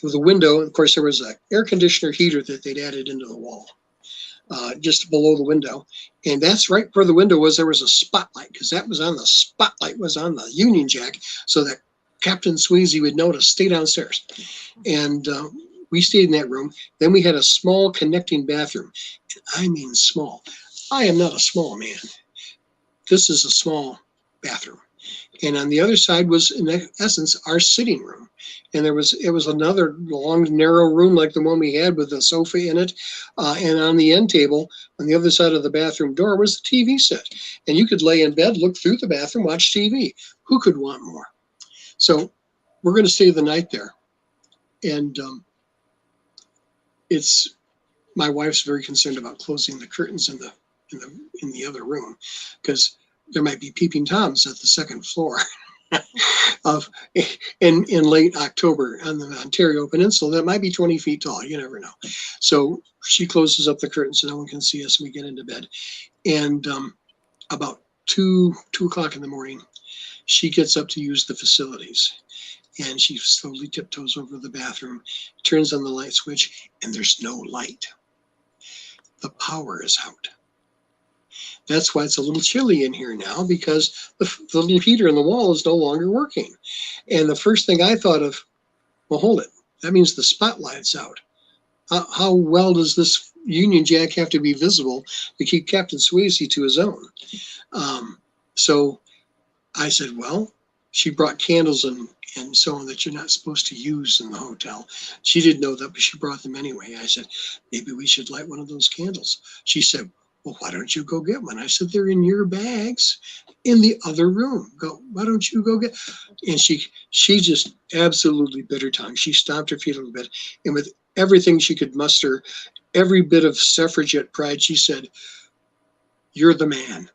[SPEAKER 2] with a window. Of course, there was an air conditioner heater that they'd added into the wall, just below the window. And that's right where the window was. There was a spotlight, because that was on the Union Jack, so that Captain Swayze would know to stay downstairs. And we stayed in that room. Then we had a small connecting bathroom. I mean small. I am not a small man. This is a small bathroom. And on the other side was, in essence, our sitting room. And it was another long, narrow room like the one we had with a sofa in it. And on the end table, on the other side of the bathroom door, was the TV set. And you could lay in bed, look through the bathroom, watch TV. Who could want more? So we're going to stay the night there. And my wife's very concerned about closing the curtains in the other room, because there might be peeping toms at the second floor in late October on the Ontario Peninsula that might be 20 feet tall. You never know. So she closes up the curtains so no one can see us, and we get into bed. And about 2 o'clock in the morning, she gets up to use the facilities. And she slowly tiptoes over the bathroom, turns on the light switch, and there's no light. The power is out. That's why it's a little chilly in here now, because the little heater in the wall is no longer working. And the first thing I thought of, well, hold it. That means the spotlight's out. How well does this Union Jack have to be visible to keep Captain Swayze to his own? So I said, well, she brought candles and so on that you're not supposed to use in the hotel. She didn't know that, but she brought them anyway. I said, maybe we should light one of those candles. She said, well, why don't you go get one? I said, they're in your bags in the other room. Why don't you go get? And she just absolutely bit her tongue. She stomped her feet a little bit, and with everything she could muster, every bit of suffragette pride, she said, you're the man.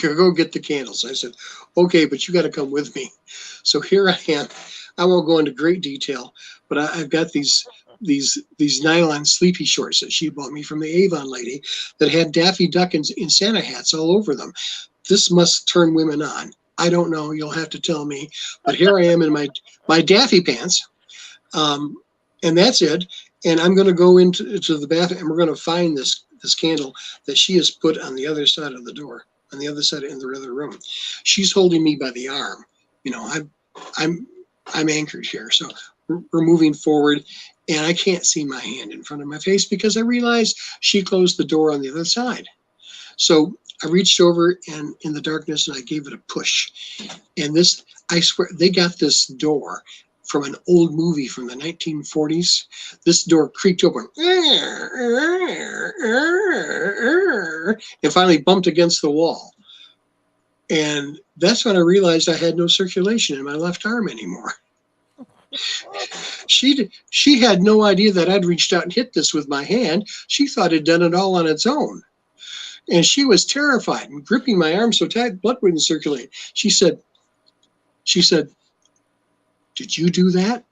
[SPEAKER 2] Go get the candles. I said, okay, but you got to come with me. So here I am. I won't go into great detail, but I've got these nylon sleepy shorts that she bought me from the Avon lady that had Daffy Duck in Santa hats all over them. This must turn women on. I don't know. You'll have to tell me. But here I am in my Daffy pants, and that's it. And I'm going to go into the bathroom, and we're going to find this candle that she has put on the other side of the door, on the other side in the other room. She's holding me by the arm. You know, I'm anchored here, so we're moving forward, and I can't see my hand in front of my face because I realized she closed the door on the other side. So I reached over and in the darkness, and I gave it a push. And this, I swear, they got this door from an old movie from the 1940s. This door creaked open and finally bumped against the wall. And that's when I realized I had no circulation in my left arm anymore. She had no idea that I'd reached out and hit this with my hand. She thought it'd done it all on its own. And she was terrified and gripping my arm so tight, blood wouldn't circulate. She said, did you do that?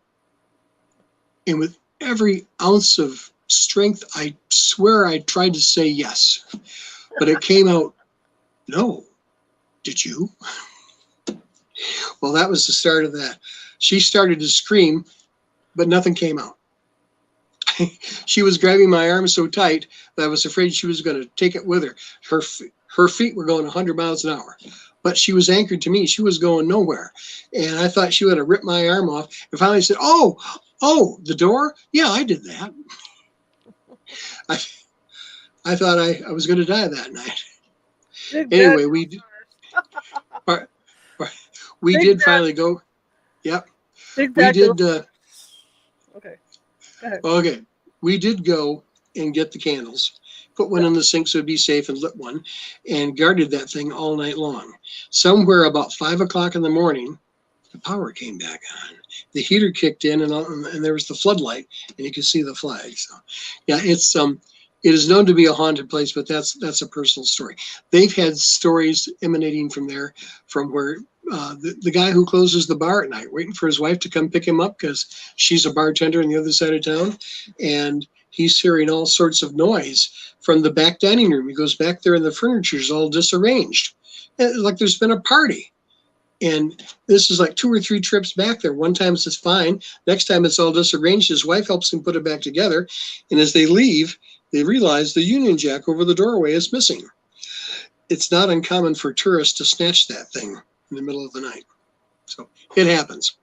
[SPEAKER 2] And with every ounce of strength, I swear I tried to say yes, but it came out, no. Did you? Well, that was the start of that. She started to scream, but nothing came out. She was grabbing my arm so tight that I was afraid she was going to take it with her. Her feet were going 100 miles an hour, but she was anchored to me. She was going nowhere. And I thought she would have ripped my arm off. And finally said, oh, the door? Yeah, I did that. I thought I was going to die that night. Anyway, we did finally go. Yep. We did.
[SPEAKER 1] Okay. Go ahead.
[SPEAKER 2] Okay. We did go and get the candles, put one in the sink so it'd be safe, and lit one, and guarded that thing all night long. Somewhere about 5 o'clock in the morning, the power came back on. The heater kicked in, and there was the floodlight, and you could see the flag. So, yeah, it is known to be a haunted place, but that's a personal story. They've had stories emanating from there, from where the guy who closes the bar at night, waiting for his wife to come pick him up because she's a bartender on the other side of town, and he's hearing all sorts of noise from the back dining room. He goes back there, and the furniture's all disarranged, like there's been a party. And this is like 2 or 3 trips back there. One time it's fine. Next time it's all disarranged. His wife helps him put it back together. And as they leave, they realize the Union Jack over the doorway is missing. It's not uncommon for tourists to snatch that thing in the middle of the night. So it happens.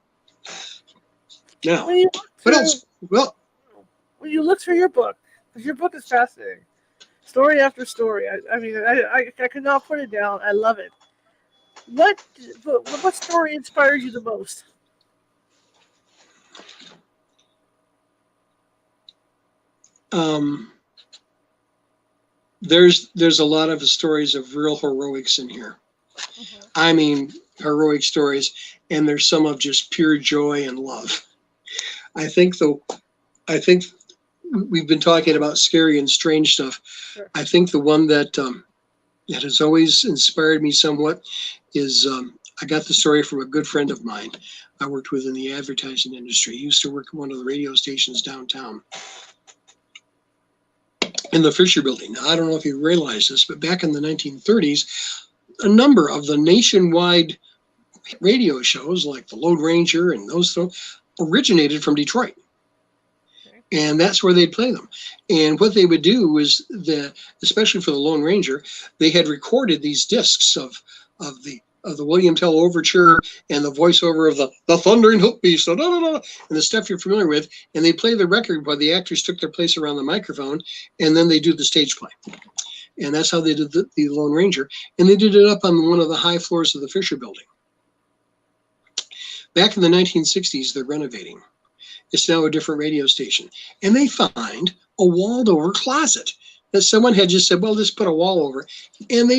[SPEAKER 2] Now, what else? Well,
[SPEAKER 1] when you look through your book, because your book is fascinating, story after story. I mean, I could not put it down. I love it. What what story inspired you the most?
[SPEAKER 2] Um, there's a lot of stories of real heroics in here.
[SPEAKER 1] Mhm.
[SPEAKER 2] I mean, heroic stories, and there's some of just pure joy and love. I think though, I think we've been talking about scary and strange stuff.
[SPEAKER 1] Sure.
[SPEAKER 2] I think the one that has always inspired me somewhat is I got the story from a good friend of mine I worked with in the advertising industry. He used to work at one of the radio stations downtown in the Fisher Building. Now, I don't know if you realize this, but back in the 1930s, a number of the nationwide radio shows like the Lone Ranger and those originated from Detroit.
[SPEAKER 1] Okay.
[SPEAKER 2] And that's where they'd play them. And what they would do was especially for the Lone Ranger, they had recorded these discs of the William Tell Overture and the voiceover of the Thundering Hoof Beast, and the stuff you're familiar with. And they play the record while the actors took their place around the microphone, and then they do the stage play. And that's how they did the Lone Ranger. And they did it up on one of the high floors of the Fisher Building. Back in the 1960s, they're renovating. It's now a different radio station. And they find a walled over closet that someone had just said, well, just put a wall over it. And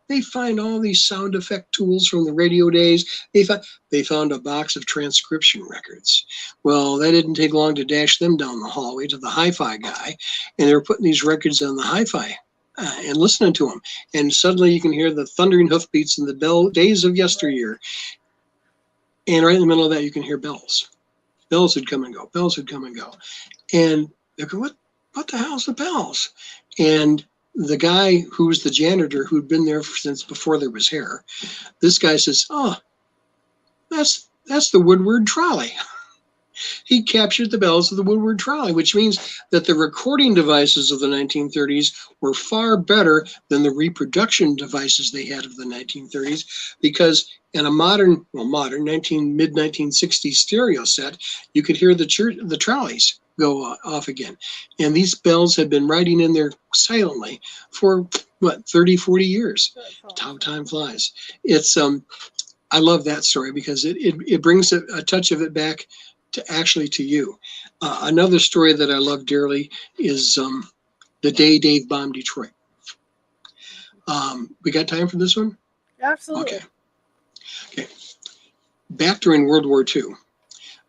[SPEAKER 2] they find all these sound effect tools from the radio days. They found a box of transcription records. Well, that didn't take long to dash them down the hallway to the hi-fi guy. And they were putting these records on the hi-fi and listening to them. And suddenly you can hear the thundering hoofbeats in the days of yesteryear. And right in the middle of that, you can hear bells. Bells would come and go. Bells would come and go. And they go, what the hell's the bells? And the guy who's the janitor who'd been there since before there was hair, this guy says, oh, that's the Woodward trolley. He captured the bells of the Woodward trolley, which means that the recording devices of the 1930s were far better than the reproduction devices they had of the 1930s, because in a modern mid-1960s stereo set, you could hear the trolleys go off again. And these bells had been riding in there silently for 30, 40 years. How time flies. It's I love that story because it brings a touch of it back to you. Another story that I love dearly is the day Dave bombed Detroit. We got time for this one?
[SPEAKER 1] Absolutely.
[SPEAKER 2] Okay. Back during World War II,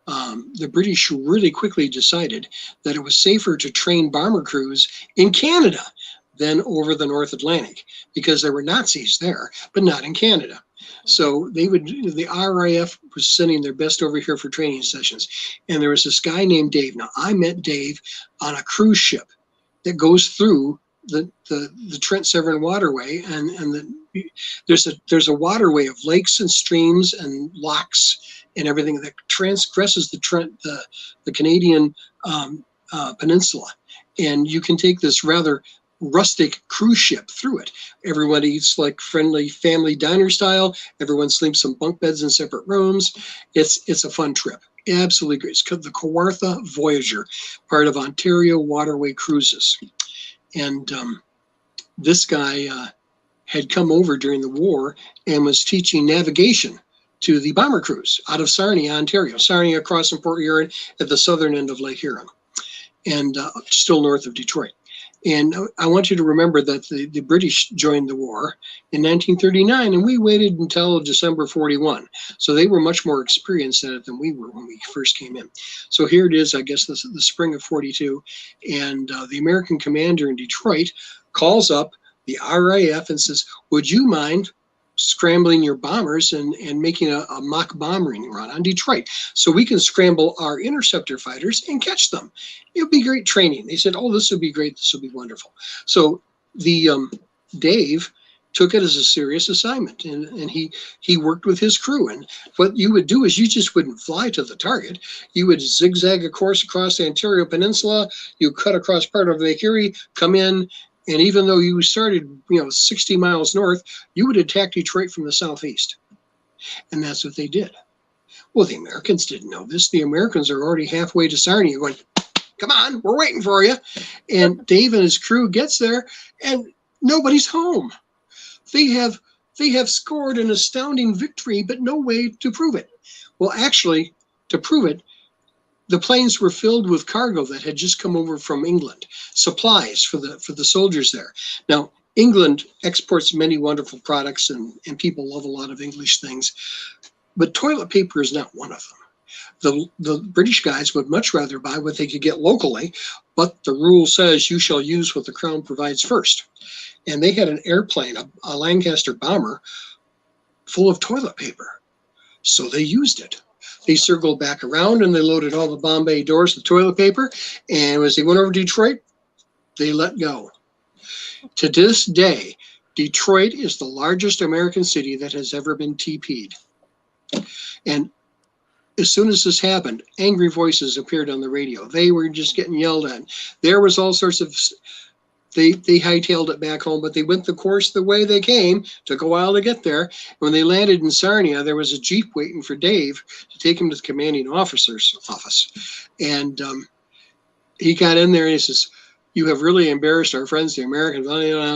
[SPEAKER 2] the British really quickly decided that it was safer to train bomber crews in Canada than over the North Atlantic, because there were Nazis there, but not in Canada. So the RAF was sending their best over here for training sessions. And there was this guy named Dave. Now, I met Dave on a cruise ship that goes through the Trent Severn waterway. And there's a waterway of lakes and streams and locks and everything that transgresses the Canadian peninsula. And you can take this rather rustic cruise ship through it. Everyone eats like friendly family diner style. Everyone sleeps in bunk beds in separate rooms. It's a fun trip. Absolutely great. It's called the Kawartha Voyager, part of Ontario Waterway Cruises. And this guy had come over during the war and was teaching navigation to the bomber crews out of Sarnia, Ontario. Sarnia across from Port Huron at the southern end of Lake Huron, and still north of Detroit. And I want you to remember that the British joined the war in 1939, and we waited until December 41. So they were much more experienced at it than we were when we first came in. So here it is, I guess, the spring of 42. And the American commander in Detroit calls up the RAF and says, would you mind scrambling your bombers and making a mock bombing run on Detroit so we can scramble our interceptor fighters and catch them? It would be great training. They said, oh, this would be great. This would be wonderful. So the Dave took it as a serious assignment, and he worked with his crew. And what you would do is you just wouldn't fly to the target. You would zigzag a course across the Ontario Peninsula. You cut across part of Lake Erie, come in, and even though you started 60 miles north, you would attack Detroit from the southeast. And that's what they did. Well, the Americans didn't know this. The Americans are already halfway to Sarnia going, come on, we're waiting for you. And Dave and his crew gets there, and nobody's home. They have They have scored an astounding victory, but no way to prove it. Well, actually, to prove it, the planes were filled with cargo that had just come over from England, supplies for the soldiers there. Now, England exports many wonderful products, and people love a lot of English things, but toilet paper is not one of them. The British guys would much rather buy what they could get locally, but the rule says you shall use what the crown provides first. And they had an airplane, a Lancaster bomber, full of toilet paper. So they used it. They circled back around and they loaded all the Bombay doors with toilet paper. And as they went over Detroit, they let go. To this day, Detroit is the largest American city that has ever been TP'd. And as soon as this happened, angry voices appeared on the radio. They were just getting yelled at. There was all sorts of... They hightailed it back home, but they went the course the way they came. Took a while to get there. When they landed in Sarnia, there was a Jeep waiting for Dave to take him to the commanding officer's office. And he got in there and he says, "You have really embarrassed our friends, the Americans.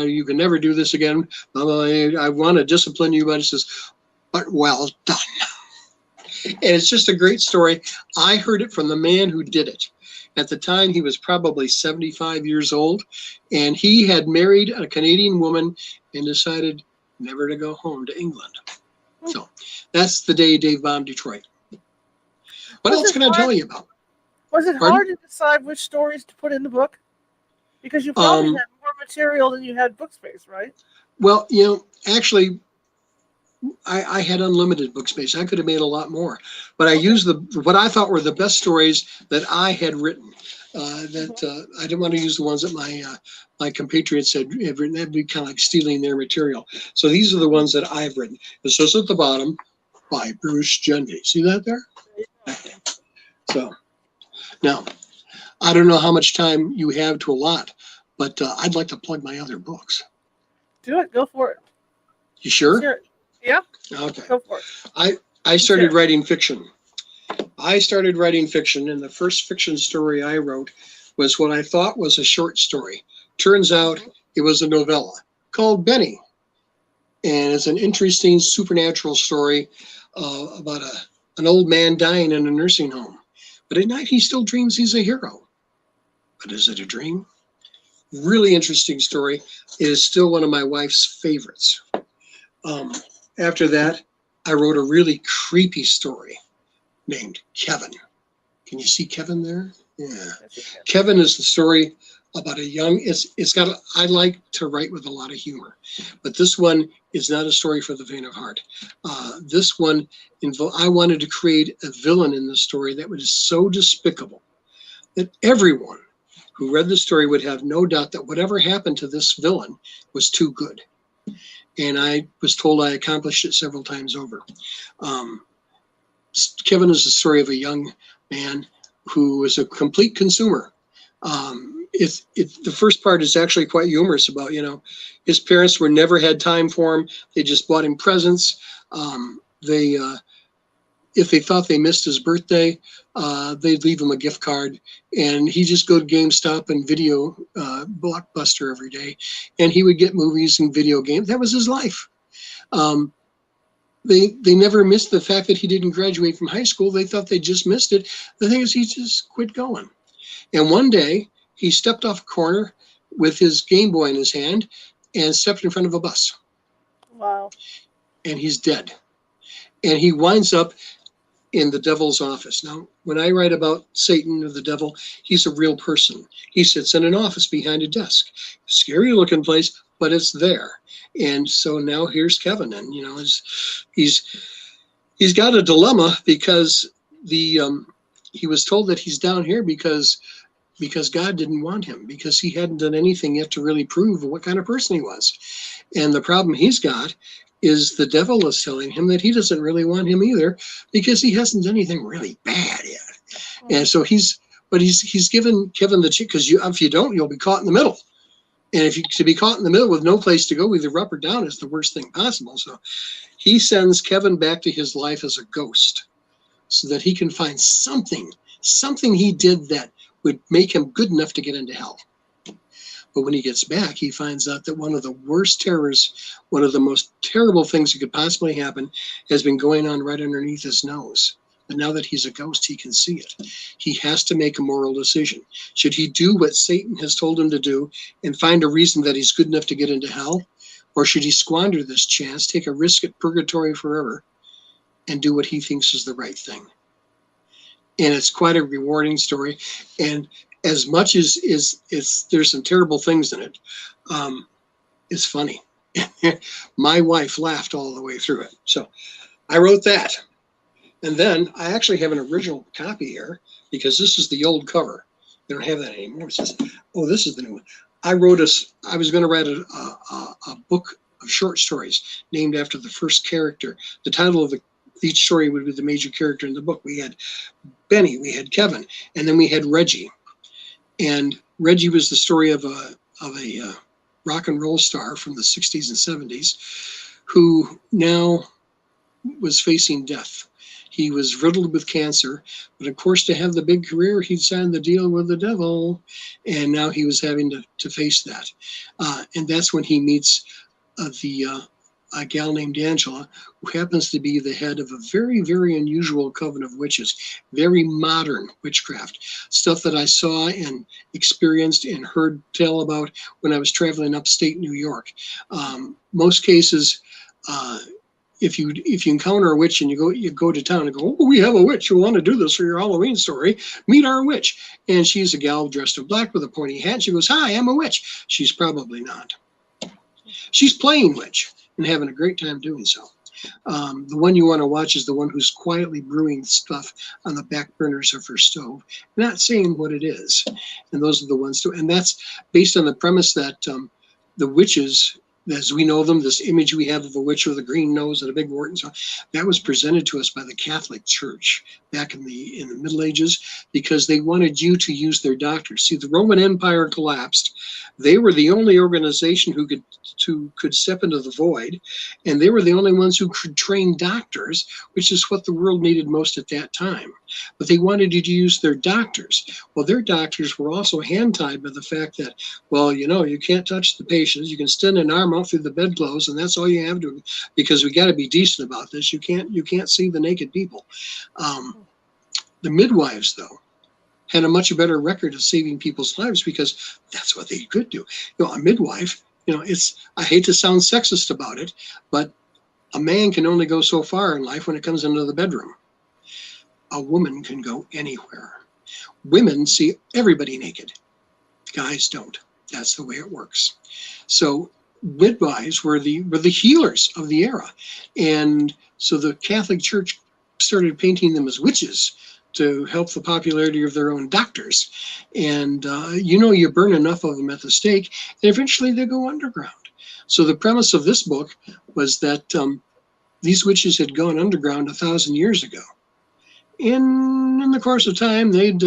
[SPEAKER 2] You can never do this again. I want to discipline you." But he says, "But well done." And it's just a great story. I heard it from the man who did it. At the time, he was probably 75 years old, and he had married a Canadian woman and decided never to go home to England. So that's the day Dave bombed Detroit. What else can I tell you about?
[SPEAKER 1] Was it hard to decide which stories to put in the book? Because you probably had more material than you had book space, right?
[SPEAKER 2] Well, actually, I had unlimited book space. I could have made a lot more, but I used what I thought were the best stories that I had written. I didn't want to use the ones that my compatriots had written. That'd be kind of like stealing their material. So these are the ones that I've written. It says at the bottom, by Bruce Jenvey. See that there? So now, I don't know how much time you have to allot, but I'd like to plug my other books.
[SPEAKER 1] Do it. Go for it.
[SPEAKER 2] You sure?
[SPEAKER 1] Sure. Yeah.
[SPEAKER 2] Okay.
[SPEAKER 1] Go for it.
[SPEAKER 2] I started writing fiction. I started writing fiction, and the first fiction story I wrote was what I thought was a short story. Turns out it was a novella called Benny. And it's an interesting supernatural story about an old man dying in a nursing home. But at night, he still dreams he's a hero. But is it a dream? Really interesting story. It is still one of my wife's favorites. After that, I wrote a really creepy story named Kevin. Can you see Kevin there? Yeah. Kevin is the story about a young, I like to write with a lot of humor, but this one is not a story for the faint of heart. This one, I wanted to create a villain in the story that was so despicable that everyone who read the story would have no doubt that whatever happened to this villain was too good. And I was told I accomplished it several times over. Kevin is the story of a young man who was a complete consumer. The first part is actually quite humorous about, his parents never had time for him. They just bought him presents. If they thought they missed his birthday, they'd leave him a gift card, and he'd just go to GameStop and video Blockbuster every day, and he would get movies and video games. That was his life. They never missed the fact that he didn't graduate from high school. They thought they just missed it. The thing is, he just quit going. And one day, he stepped off a corner with his Game Boy in his hand and stepped in front of a bus.
[SPEAKER 1] Wow. And
[SPEAKER 2] he's dead. And he winds up in the devil's office. Now, when I write about Satan or the devil, he's a real person. He sits in an office behind a desk. Scary looking place, but it's there. And so now here's Kevin, and he's got a dilemma because he was told that he's down here because God didn't want him, because he hadn't done anything yet to really prove what kind of person he was. And the problem he's got is the devil is telling him that he doesn't really want him either, because he hasn't done anything really bad yet. And so he's given Kevin the chance, because if you don't, you'll be caught in the middle. And to be caught in the middle with no place to go, either up or down, is the worst thing possible. So he sends Kevin back to his life as a ghost so that he can find something he did that would make him good enough to get into hell. But when he gets back, he finds out that one of the worst terrors, one of the most terrible things that could possibly happen, has been going on right underneath his nose. But now that he's a ghost, he can see it. He has to make a moral decision. Should he do what Satan has told him to do and find a reason that he's good enough to get into hell? Or should he squander this chance, take a risk at purgatory forever, and do what he thinks is the right thing? And it's quite a rewarding story. And as much as there's some terrible things in it, it's funny. My wife laughed all the way through it. So I wrote that. And then I actually have an original copy here because this is the old cover. They don't have that anymore. It says, oh, this is the new one. I was going to write a book of short stories named after the first character. The title of each story would be the major character in the book. We had Benny, we had Kevin, and then we had Reggie. And Reggie was the story of a rock and roll star from the 60s and 70s who now was facing death. He was riddled with cancer, but of course, to have the big career, he'd signed the deal with the devil, and now he was having to face that. And that's when he meets a gal named Angela, who happens to be the head of a very, very unusual coven of witches, very modern witchcraft, stuff that I saw and experienced and heard tell about when I was traveling upstate New York. Most cases, if you encounter a witch and you go to town and go, oh, we have a witch who want to do this for your Halloween story, meet our witch. And she's a gal dressed in black with a pointy hat. She goes, hi, I'm a witch. She's probably not. She's playing witch and having a great time doing so. The one you want to watch is the one who's quietly brewing stuff on the back burners of her stove, not saying what it is. And those are the ones too. And that's based on the premise that the witches, as we know them, this image we have of a witch with a green nose and a big wart and so on, that was presented to us by the Catholic Church back in the Middle Ages because they wanted you to use their doctors. See, the Roman Empire collapsed. They were the only organization who could step into the void, and they were the only ones who could train doctors, which is what the world needed most at that time. But they wanted you to use their doctors. Well, their doctors were also hand-tied by the fact that, well, you can't touch the patients. You can extend an arm out through the bedclothes, and that's all you have to, because we got to be decent about this. You can't see the naked people. The midwives, though, had a much better record of saving people's lives because that's what they could do. A midwife, I hate to sound sexist about it, but a man can only go so far in life when it comes into the bedroom. A woman can go anywhere. Women see everybody naked. Guys don't. That's the way it works. So midwives were the healers of the era. And so the Catholic Church started painting them as witches to help the popularity of their own doctors. And you burn enough of them at the stake, and eventually they go underground. So the premise of this book was that these witches had gone underground 1,000 years ago. And in the course of time, they'd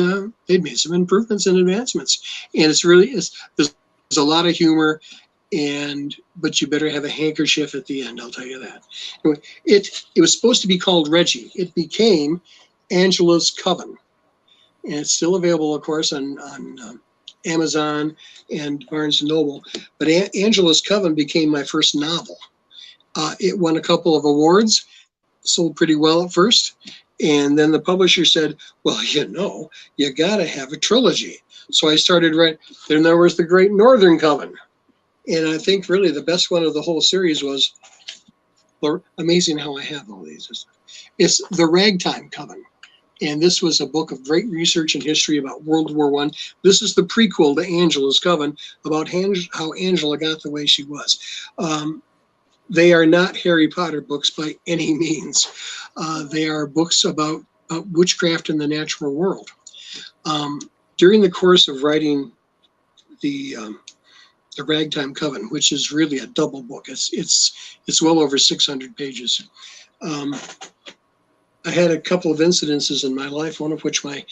[SPEAKER 2] made some improvements and advancements. And there's a lot of humor, but you better have a handkerchief at the end, I'll tell you that. Anyway, it was supposed to be called Reggie. It became Angela's Coven, and it's still available, of course, on Amazon and Barnes & Noble. But Angela's Coven became my first novel. It won a couple of awards, sold pretty well at first, and then the publisher said, well, you got to have a trilogy. So I started writing. Then there was the Great Northern Coven, and I think really the best one of the whole series was, amazing how I have all these. It's the Ragtime Coven. And this was a book of great research and history about World War I. This is the prequel to Angela's Coven about how Angela got the way she was. They are not Harry Potter books by any means. They are books about witchcraft in the natural world. During the course of writing the Ragtime Coven, which is really a double book, it's well over 600 pages. I had a couple of incidences in my life, one of which my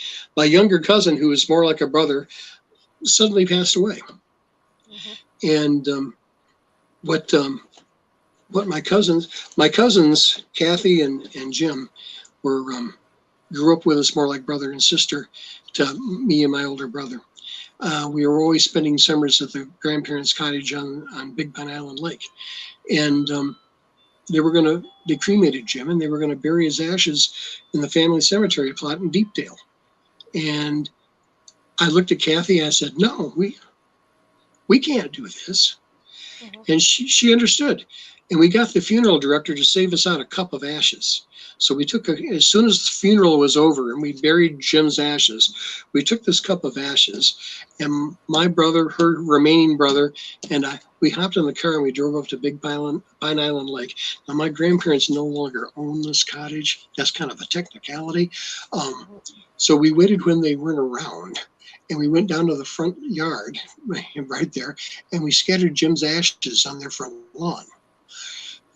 [SPEAKER 2] younger cousin, who was more like a brother, suddenly passed away. Mm-hmm. And what my cousins, Kathy and Jim, grew up with us more like brother and sister to me and my older brother. We were always spending summers at the grandparents' cottage on Big Pine Island Lake. And they cremated Jim, and they were going to bury his ashes in the family cemetery plot in Deepdale. And I looked at Kathy, I said, no, we can't do this. And she understood. And we got the funeral director to save us out a cup of ashes. So we took, as soon as the funeral was over and we buried Jim's ashes, we took this cup of ashes, and my brother, her remaining brother, and we hopped in the car and we drove up to Big Pine Island Lake. Now, my grandparents no longer own this cottage. That's kind of a technicality. So we waited when they weren't around, and we went down to the front yard right there, and we scattered Jim's ashes on their front lawn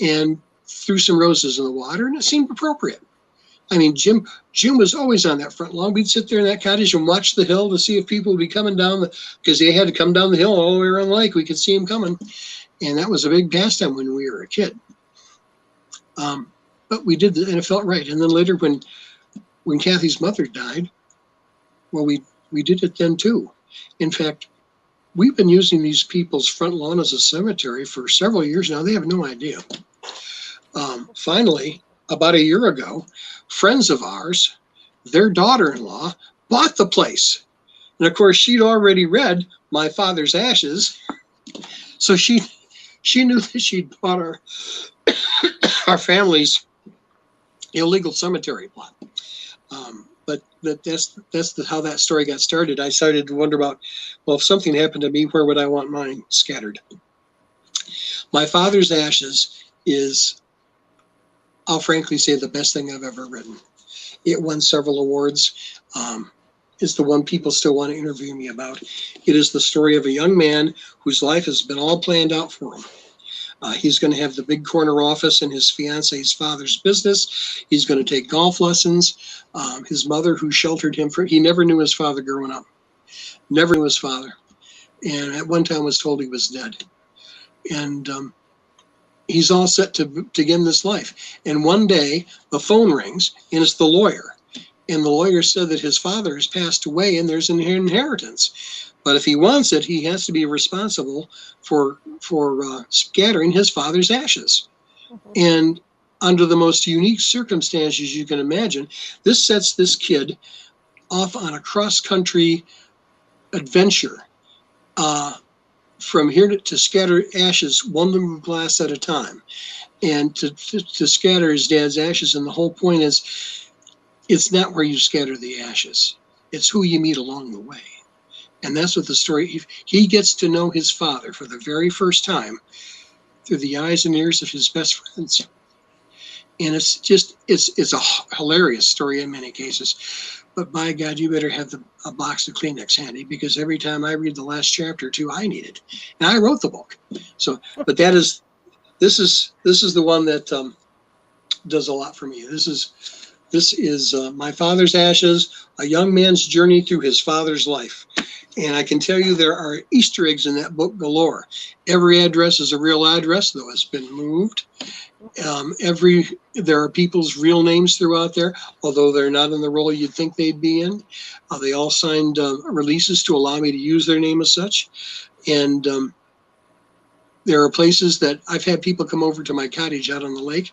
[SPEAKER 2] and threw some roses in the water, and it seemed appropriate. I mean, Jim was always on that front lawn. We'd sit there in that cottage and watch the hill to see if people would be coming down, because they had to come down the hill all the way around the lake. We could see them coming. And that was a big pastime when we were a kid. But we did, and it felt right. And then later when Kathy's mother died, well, we did it then too. In fact, we've been using these people's front lawn as a cemetery for several years now. They have no idea. Finally, about a year ago, friends of ours, their daughter-in-law, bought the place. And of course, she'd already read My Father's Ashes. So she knew that she'd bought our family's illegal cemetery plot. But that's how that story got started. I started to wonder about, well, if something happened to me, where would I want mine scattered? My Father's Ashes is, I'll frankly say, the best thing I've ever written. It won several awards. It's the one people still want to interview me about. It is the story of a young man whose life has been all planned out for him. He's going to have the big corner office in his fiance's father's business. He's going to take golf lessons. His mother, who sheltered him he never knew his father growing up. Never knew his father. And at one time was told he was dead. And he's all set to begin this life. And one day the phone rings, and it's the lawyer. And the lawyer said that his father has passed away and there's an inheritance. But if he wants it, he has to be responsible for scattering his father's ashes. And under the most unique circumstances you can imagine, this sets this kid off on a cross-country adventure from here to scatter ashes one little glass at a time, and to scatter his dad's ashes. And the whole point is, it's not where you scatter the ashes, it's who you meet along the way. And that's what the story, he gets to know his father for the very first time through the eyes and ears of his best friends. And it's a hilarious story in many cases. But by God, you better have a box of Kleenex handy, because every time I read the last chapter or two, I need it. And I wrote the book. So, but this is the one that does a lot for me. This is My Father's Ashes, a young man's journey through his father's life. And I can tell you there are Easter eggs in that book galore. Every address is a real address, though it's been moved. There are people's real names throughout there, although they're not in the role you'd think they'd be in. They all signed releases to allow me to use their name as such. And there are places that I've had people come over to my cottage out on the lake,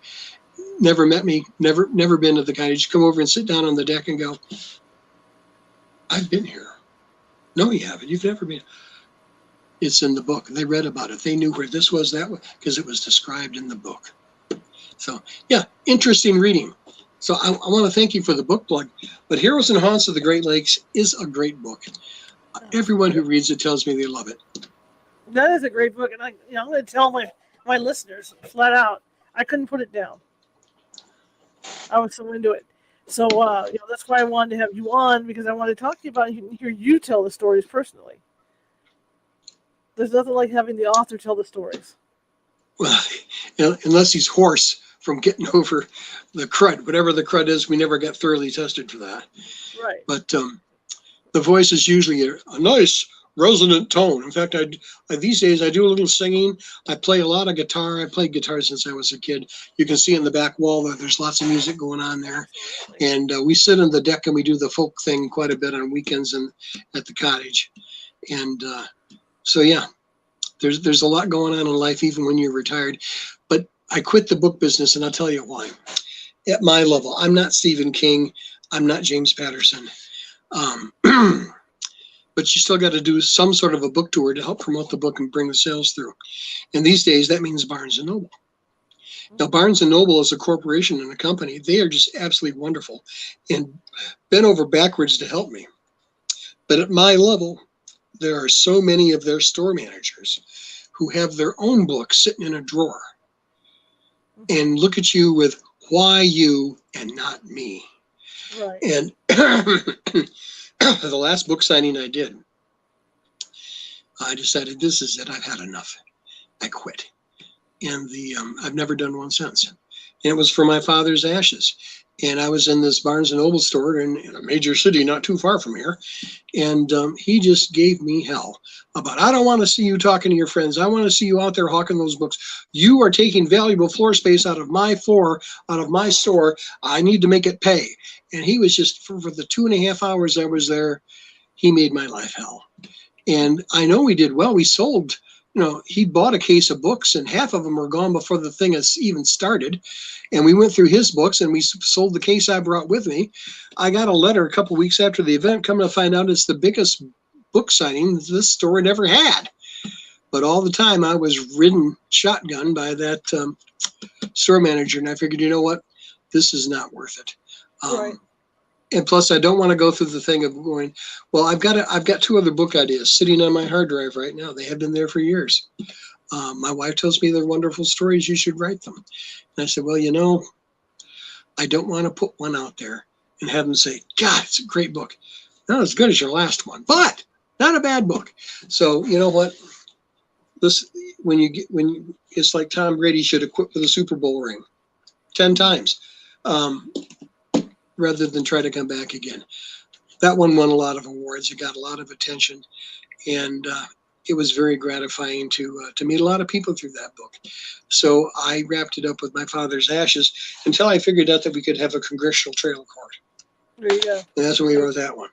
[SPEAKER 2] never met me, never been to the cottage, come over and sit down on the deck and go, I've been here. No, you haven't. You've never been. It's in the book. They read about it. They knew where this was, that was, because it was described in the book. So, yeah, interesting reading. So I want to thank you for the book plug. But Heroes and Haunts of the Great Lakes is a great book. Everyone who reads it tells me they love it.
[SPEAKER 1] That is a great book, and I'm going to tell my listeners flat out, I couldn't put it down. I was so into it. So that's why I wanted to have you on, because I wanted to talk to you about it and hear you tell the stories personally. There's nothing like having the author tell the stories.
[SPEAKER 2] Well, unless he's hoarse from getting over the crud, whatever the crud is, we never got thoroughly tested for that.
[SPEAKER 1] Right.
[SPEAKER 2] But the voice is usually a nice resonant tone. In fact, these days I do a little singing. I play a lot of guitar. I played guitar since I was a kid. You can see in the back wall that there's lots of music going on there. And we sit on the deck and we do the folk thing quite a bit on weekends and at the cottage. And so, yeah, there's a lot going on in life, even when you're retired. But I quit the book business, and I'll tell you why. At my level, I'm not Stephen King. I'm not James Patterson. But you still got to do some sort of a book tour to help promote the book and bring the sales through. And these days, that means Barnes & Noble. Now, Barnes & Noble is a corporation and a company. They are just absolutely wonderful and bent over backwards to help me. But at my level, there are so many of their store managers who have their own books sitting in a drawer and look at you with, why you and not me?
[SPEAKER 1] Right.
[SPEAKER 2] And the last book signing I did, I decided this is it. I've had enough. I quit. And I've never done one since. And it was for my father's ashes. And I was in this Barnes & Noble store in a major city not too far from here. And he just gave me hell about, I don't want to see you talking to your friends. I want to see you out there hawking those books. You are taking valuable floor space out of my floor, out of my store. I need to make it pay. And he was just, for the 2.5 hours I was there, he made my life hell. And I know we did well. We sold, he bought a case of books and half of them were gone before the thing has even started. And we went through his books and we sold the case I brought with me. I got a letter a couple weeks after the event, coming to find out it's the biggest book signing this store had ever had. But all the time I was ridden shotgun by that store manager. And I figured, you know what? This is not worth it.
[SPEAKER 1] Right.
[SPEAKER 2] And plus, I don't want to go through the thing of going, well, I've got 2 other book ideas sitting on my hard drive right now. They have been there for years. My wife tells me they're wonderful stories. You should write them. And I said, well, I don't want to put one out there and have them say, God, it's a great book. Not as good as your last one, but not a bad book. So you know what? This it's like Tom Brady should have quit with a Super Bowl ring 10 times. Rather than try to come back again. That one won a lot of awards. It got a lot of attention. And it was very gratifying to meet a lot of people through that book. So I wrapped it up with my father's ashes until I figured out that we could have a congressional trail court.
[SPEAKER 1] There you go.
[SPEAKER 2] And that's when we wrote that one.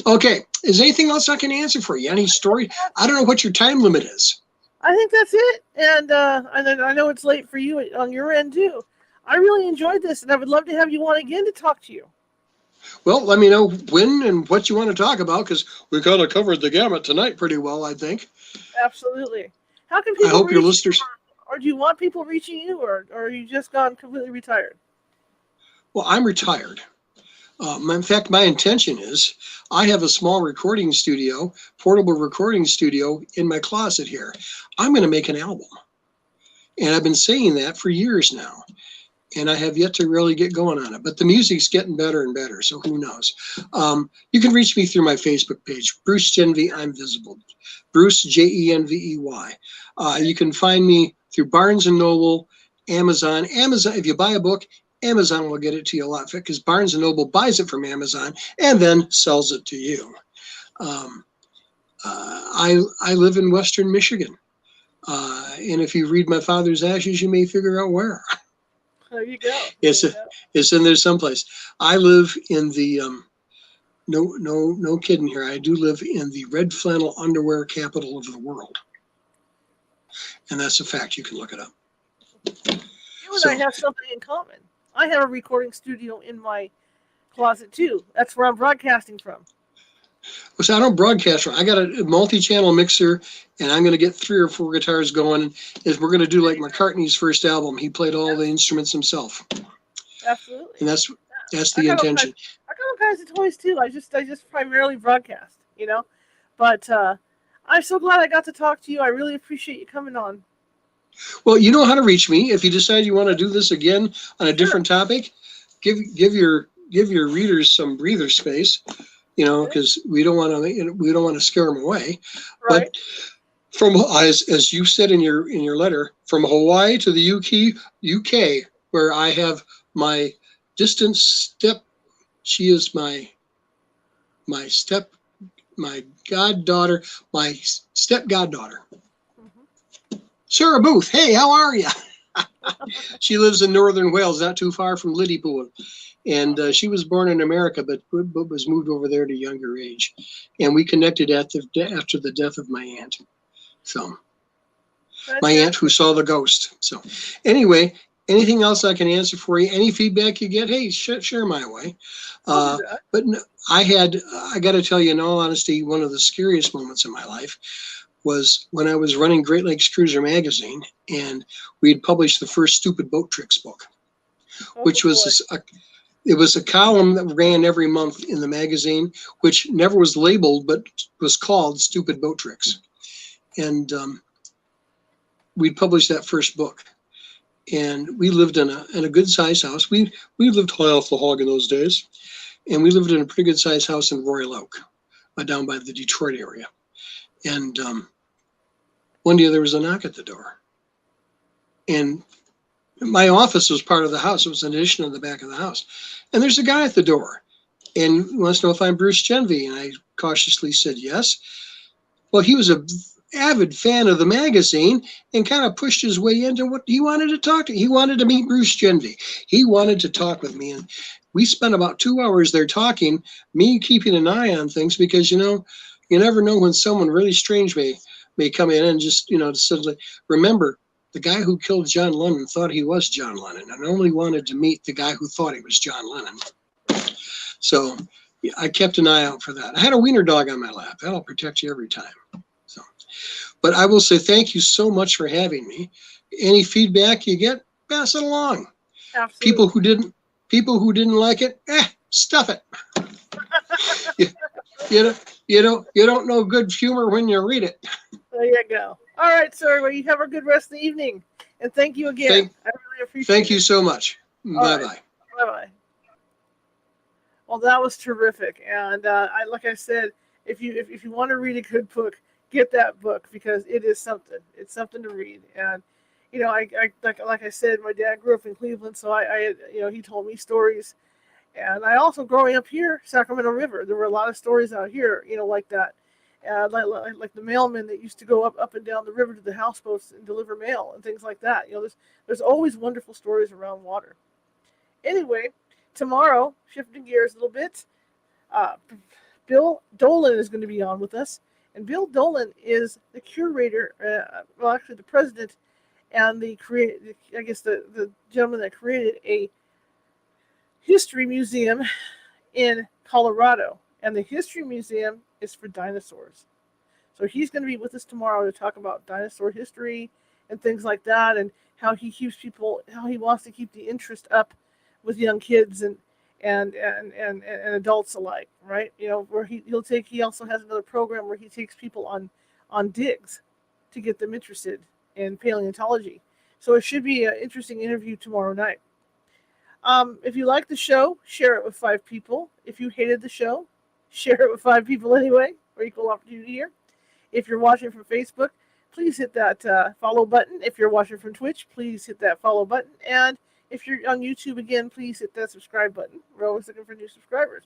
[SPEAKER 2] Okay. Is there anything else I can answer for you? Any story? I don't know what your time limit is.
[SPEAKER 1] I think that's it. And I know it's late for you on your end, too. I really enjoyed this, and I would love to have you on again to talk to you.
[SPEAKER 2] Well, let me know when and what you want to talk about, because we kind of covered the gamut tonight pretty well, I think.
[SPEAKER 1] Absolutely. How can people
[SPEAKER 2] I hope your
[SPEAKER 1] reach
[SPEAKER 2] listeners...
[SPEAKER 1] you, or do you want people reaching you, or are you just gone completely retired?
[SPEAKER 2] Well, I'm retired. In fact, my intention is I have a small recording studio, portable recording studio in my closet here. I'm going to make an album. And I've been saying that for years now. And I have yet to really get going on it. But the music's getting better and better, so who knows? You can reach me through my Facebook page, Bruce Jenvey, I'm Visible. Bruce, Jenvey. You can find me through Barnes & Noble, Amazon. If you buy a book, Amazon will get it to you a lot, because Barnes & Noble buys it from Amazon and then sells it to you. I live in Western Michigan. And if you read My Father's Ashes, you may figure out where.
[SPEAKER 1] There you go.
[SPEAKER 2] It's in there someplace. I live in the no kidding here. I do live in the red flannel underwear capital of the world, and that's a fact. You can look it up.
[SPEAKER 1] You and I have something in common. I have a recording studio in my closet too. That's where I'm broadcasting from.
[SPEAKER 2] So I don't broadcast. I got a multi-channel mixer, and I'm going to get 3 or 4 guitars going. We're going to do like McCartney's first album. He played all the instruments himself.
[SPEAKER 1] Absolutely.
[SPEAKER 2] And that's the intention.
[SPEAKER 1] I got all kinds of toys too. I just primarily broadcast, But I'm so glad I got to talk to you. I really appreciate you coming on.
[SPEAKER 2] Well, you know how to reach me. If you decide you want to do this again on a different topic, give your readers some breather space. Because we don't want to scare them away.
[SPEAKER 1] Right.
[SPEAKER 2] But from, as you said in your letter, from Hawaii to the UK, where I have my distant step, she is my goddaughter, my step goddaughter. Mm-hmm. Sarah Booth. Hey, how are you? She lives in northern Wales, not too far from Liverpool. And she was born in America, but was moved over there at a younger age. And we connected after the death of my aunt. So my aunt who saw the ghost. So anyway, anything else I can answer for you? Any feedback you get, hey, share my way. But no, I got to tell you, in all honesty, one of the scariest moments in my life was when I was running Great Lakes Cruiser magazine, and we had published the first Stupid Boat Tricks book, which was it was a column that ran every month in the magazine, which never was labeled, but was called Stupid Boat Tricks. And we published that first book. And we lived in a good sized house. We lived high off the hog in those days. And we lived in a pretty good sized house in Royal Oak, down by the Detroit area. And one day there was a knock at the door. And my office was part of the house. It was an addition in the back of the house. And there's a guy at the door. And he wants to know if I'm Bruce Jenvey. And I cautiously said yes. Well, he was an avid fan of the magazine and kind of pushed his way into what he wanted to talk to. He wanted to meet Bruce Jenvey. He wanted to talk with me. And we spent about 2 hours there talking, me keeping an eye on things, because, you never know when someone really strange may come in and just, suddenly remember, the guy who killed John Lennon thought he was John Lennon and only wanted to meet the guy who thought he was John Lennon. So yeah, I kept an eye out for that. I had a wiener dog on my lap. That'll protect you every time. So, but I will say thank you so much for having me. Any feedback you get, pass it along.
[SPEAKER 1] Absolutely.
[SPEAKER 2] People who didn't like it, stuff it. you don't know good humor when you read it.
[SPEAKER 1] There you go. All right, sir. Well, you have a good rest of the evening, and thank you again. I really appreciate it.
[SPEAKER 2] Thank you so much. Bye bye.
[SPEAKER 1] Bye bye. Well, that was terrific, and like I said, if you want to read a good book, get that book, because it is something. It's something to read, and I like I said, my dad grew up in Cleveland, so I he told me stories, and I also, growing up here, Sacramento River, there were a lot of stories out here, like that. Like the mailmen that used to go up and down the river to the houseboats and deliver mail and things like that. There's always wonderful stories around water. Anyway, tomorrow, shifting gears a little bit, Bill Dolan is going to be on with us. And Bill Dolan is the curator, actually the president and the gentleman that created a history museum in Colorado. And the history museum is for dinosaurs. So he's going to be with us tomorrow to talk about dinosaur history and things like that, and how he wants to keep the interest up with young kids and adults alike, right? Where he also has another program where he takes people on digs to get them interested in paleontology. So it should be an interesting interview tomorrow night. If you like the show, share it with 5 people. If you hated the show, share it with 5 people anyway, or equal opportunity here. If you're watching from Facebook, please hit that follow button. If you're watching from Twitch, please hit that follow button. And if you're on YouTube again, please hit that subscribe button. We're always looking for new subscribers.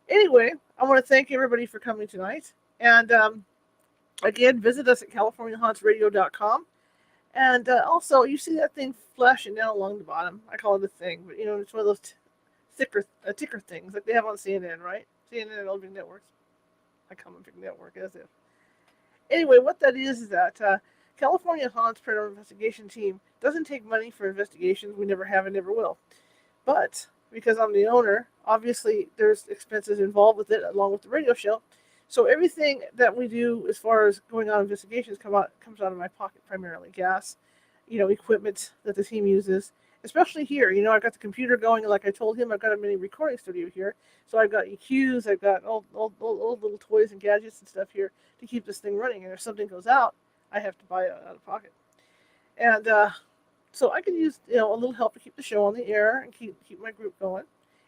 [SPEAKER 1] Anyway, I want to thank everybody for coming tonight. And again, visit us at CaliforniaHauntsRadio.com. And also, you see that thing flashing down along the bottom. I call it a thing, but it's one of those ticker things like they have on CNN, right? CNN and all big networks. I call them big network as if. Anyway, what that is that California Haunts Paranormal Investigation Team doesn't take money for investigations. We never have and never will. But because I'm the owner, obviously there's expenses involved with it, along with the radio show. So everything that we do as far as going on investigations comes out of my pocket, primarily gas, equipment that the team uses. Especially here, I've got the computer going, and like I told him, I've got a mini recording studio here. So I've got EQs, I've got all little toys and gadgets and stuff here to keep this thing running. And if something goes out, I have to buy it out of pocket. And so I can use a little help to keep the show on the air and keep my group going.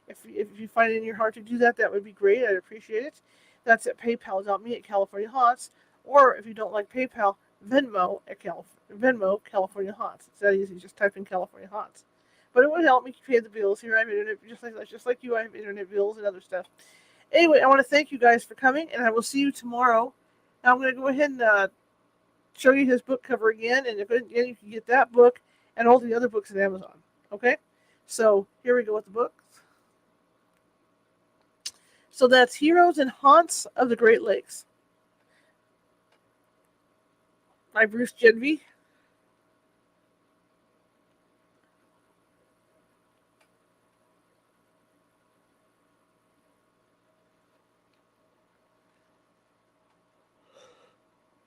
[SPEAKER 1] If you find it in your heart to do that, that would be great. I'd appreciate it. That's at paypal.me at California Haunts, or if you don't like PayPal, Venmo at Venmo California Haunts. It's that easy. Just type in California Haunts. But it would help me pay the bills here. I have internet, just like you. I have internet bills and other stuff. Anyway, I want to thank you guys for coming, and I will see you tomorrow. Now I'm going to go ahead and show you his book cover again, and again, you can get that book and all the other books at Amazon. Okay? So here we go with the books. So that's Heroes and Haunts of the Great Lakes by Bruce Jenvey.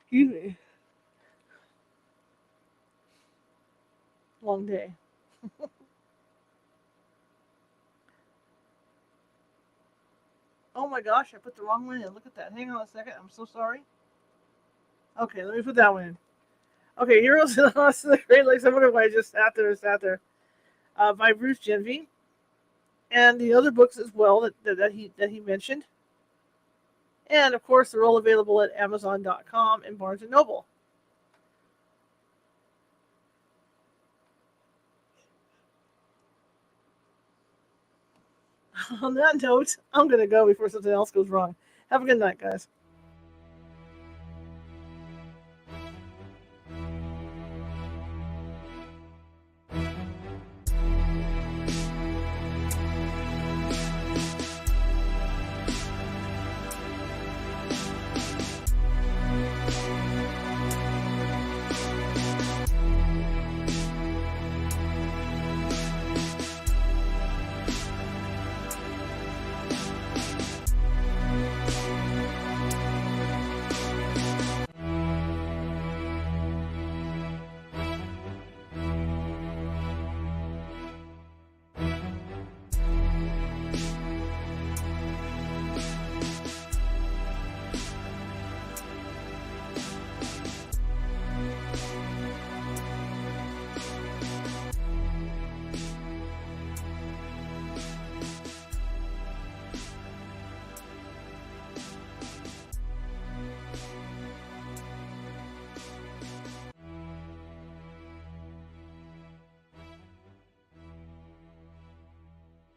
[SPEAKER 1] Excuse me. Long day. Oh my gosh, I put the wrong one in. Look at that. Hang on a second. I'm so sorry. Okay, let me put that one in. Okay, Heroes and Haunts of the Great Lakes. I wonder why I just sat there. By Bruce Jenvey. And the other books as well that he mentioned. And of course, they're all available at Amazon.com and Barnes and Noble. On that note, I'm going to go before something else goes wrong. Have a good night, guys.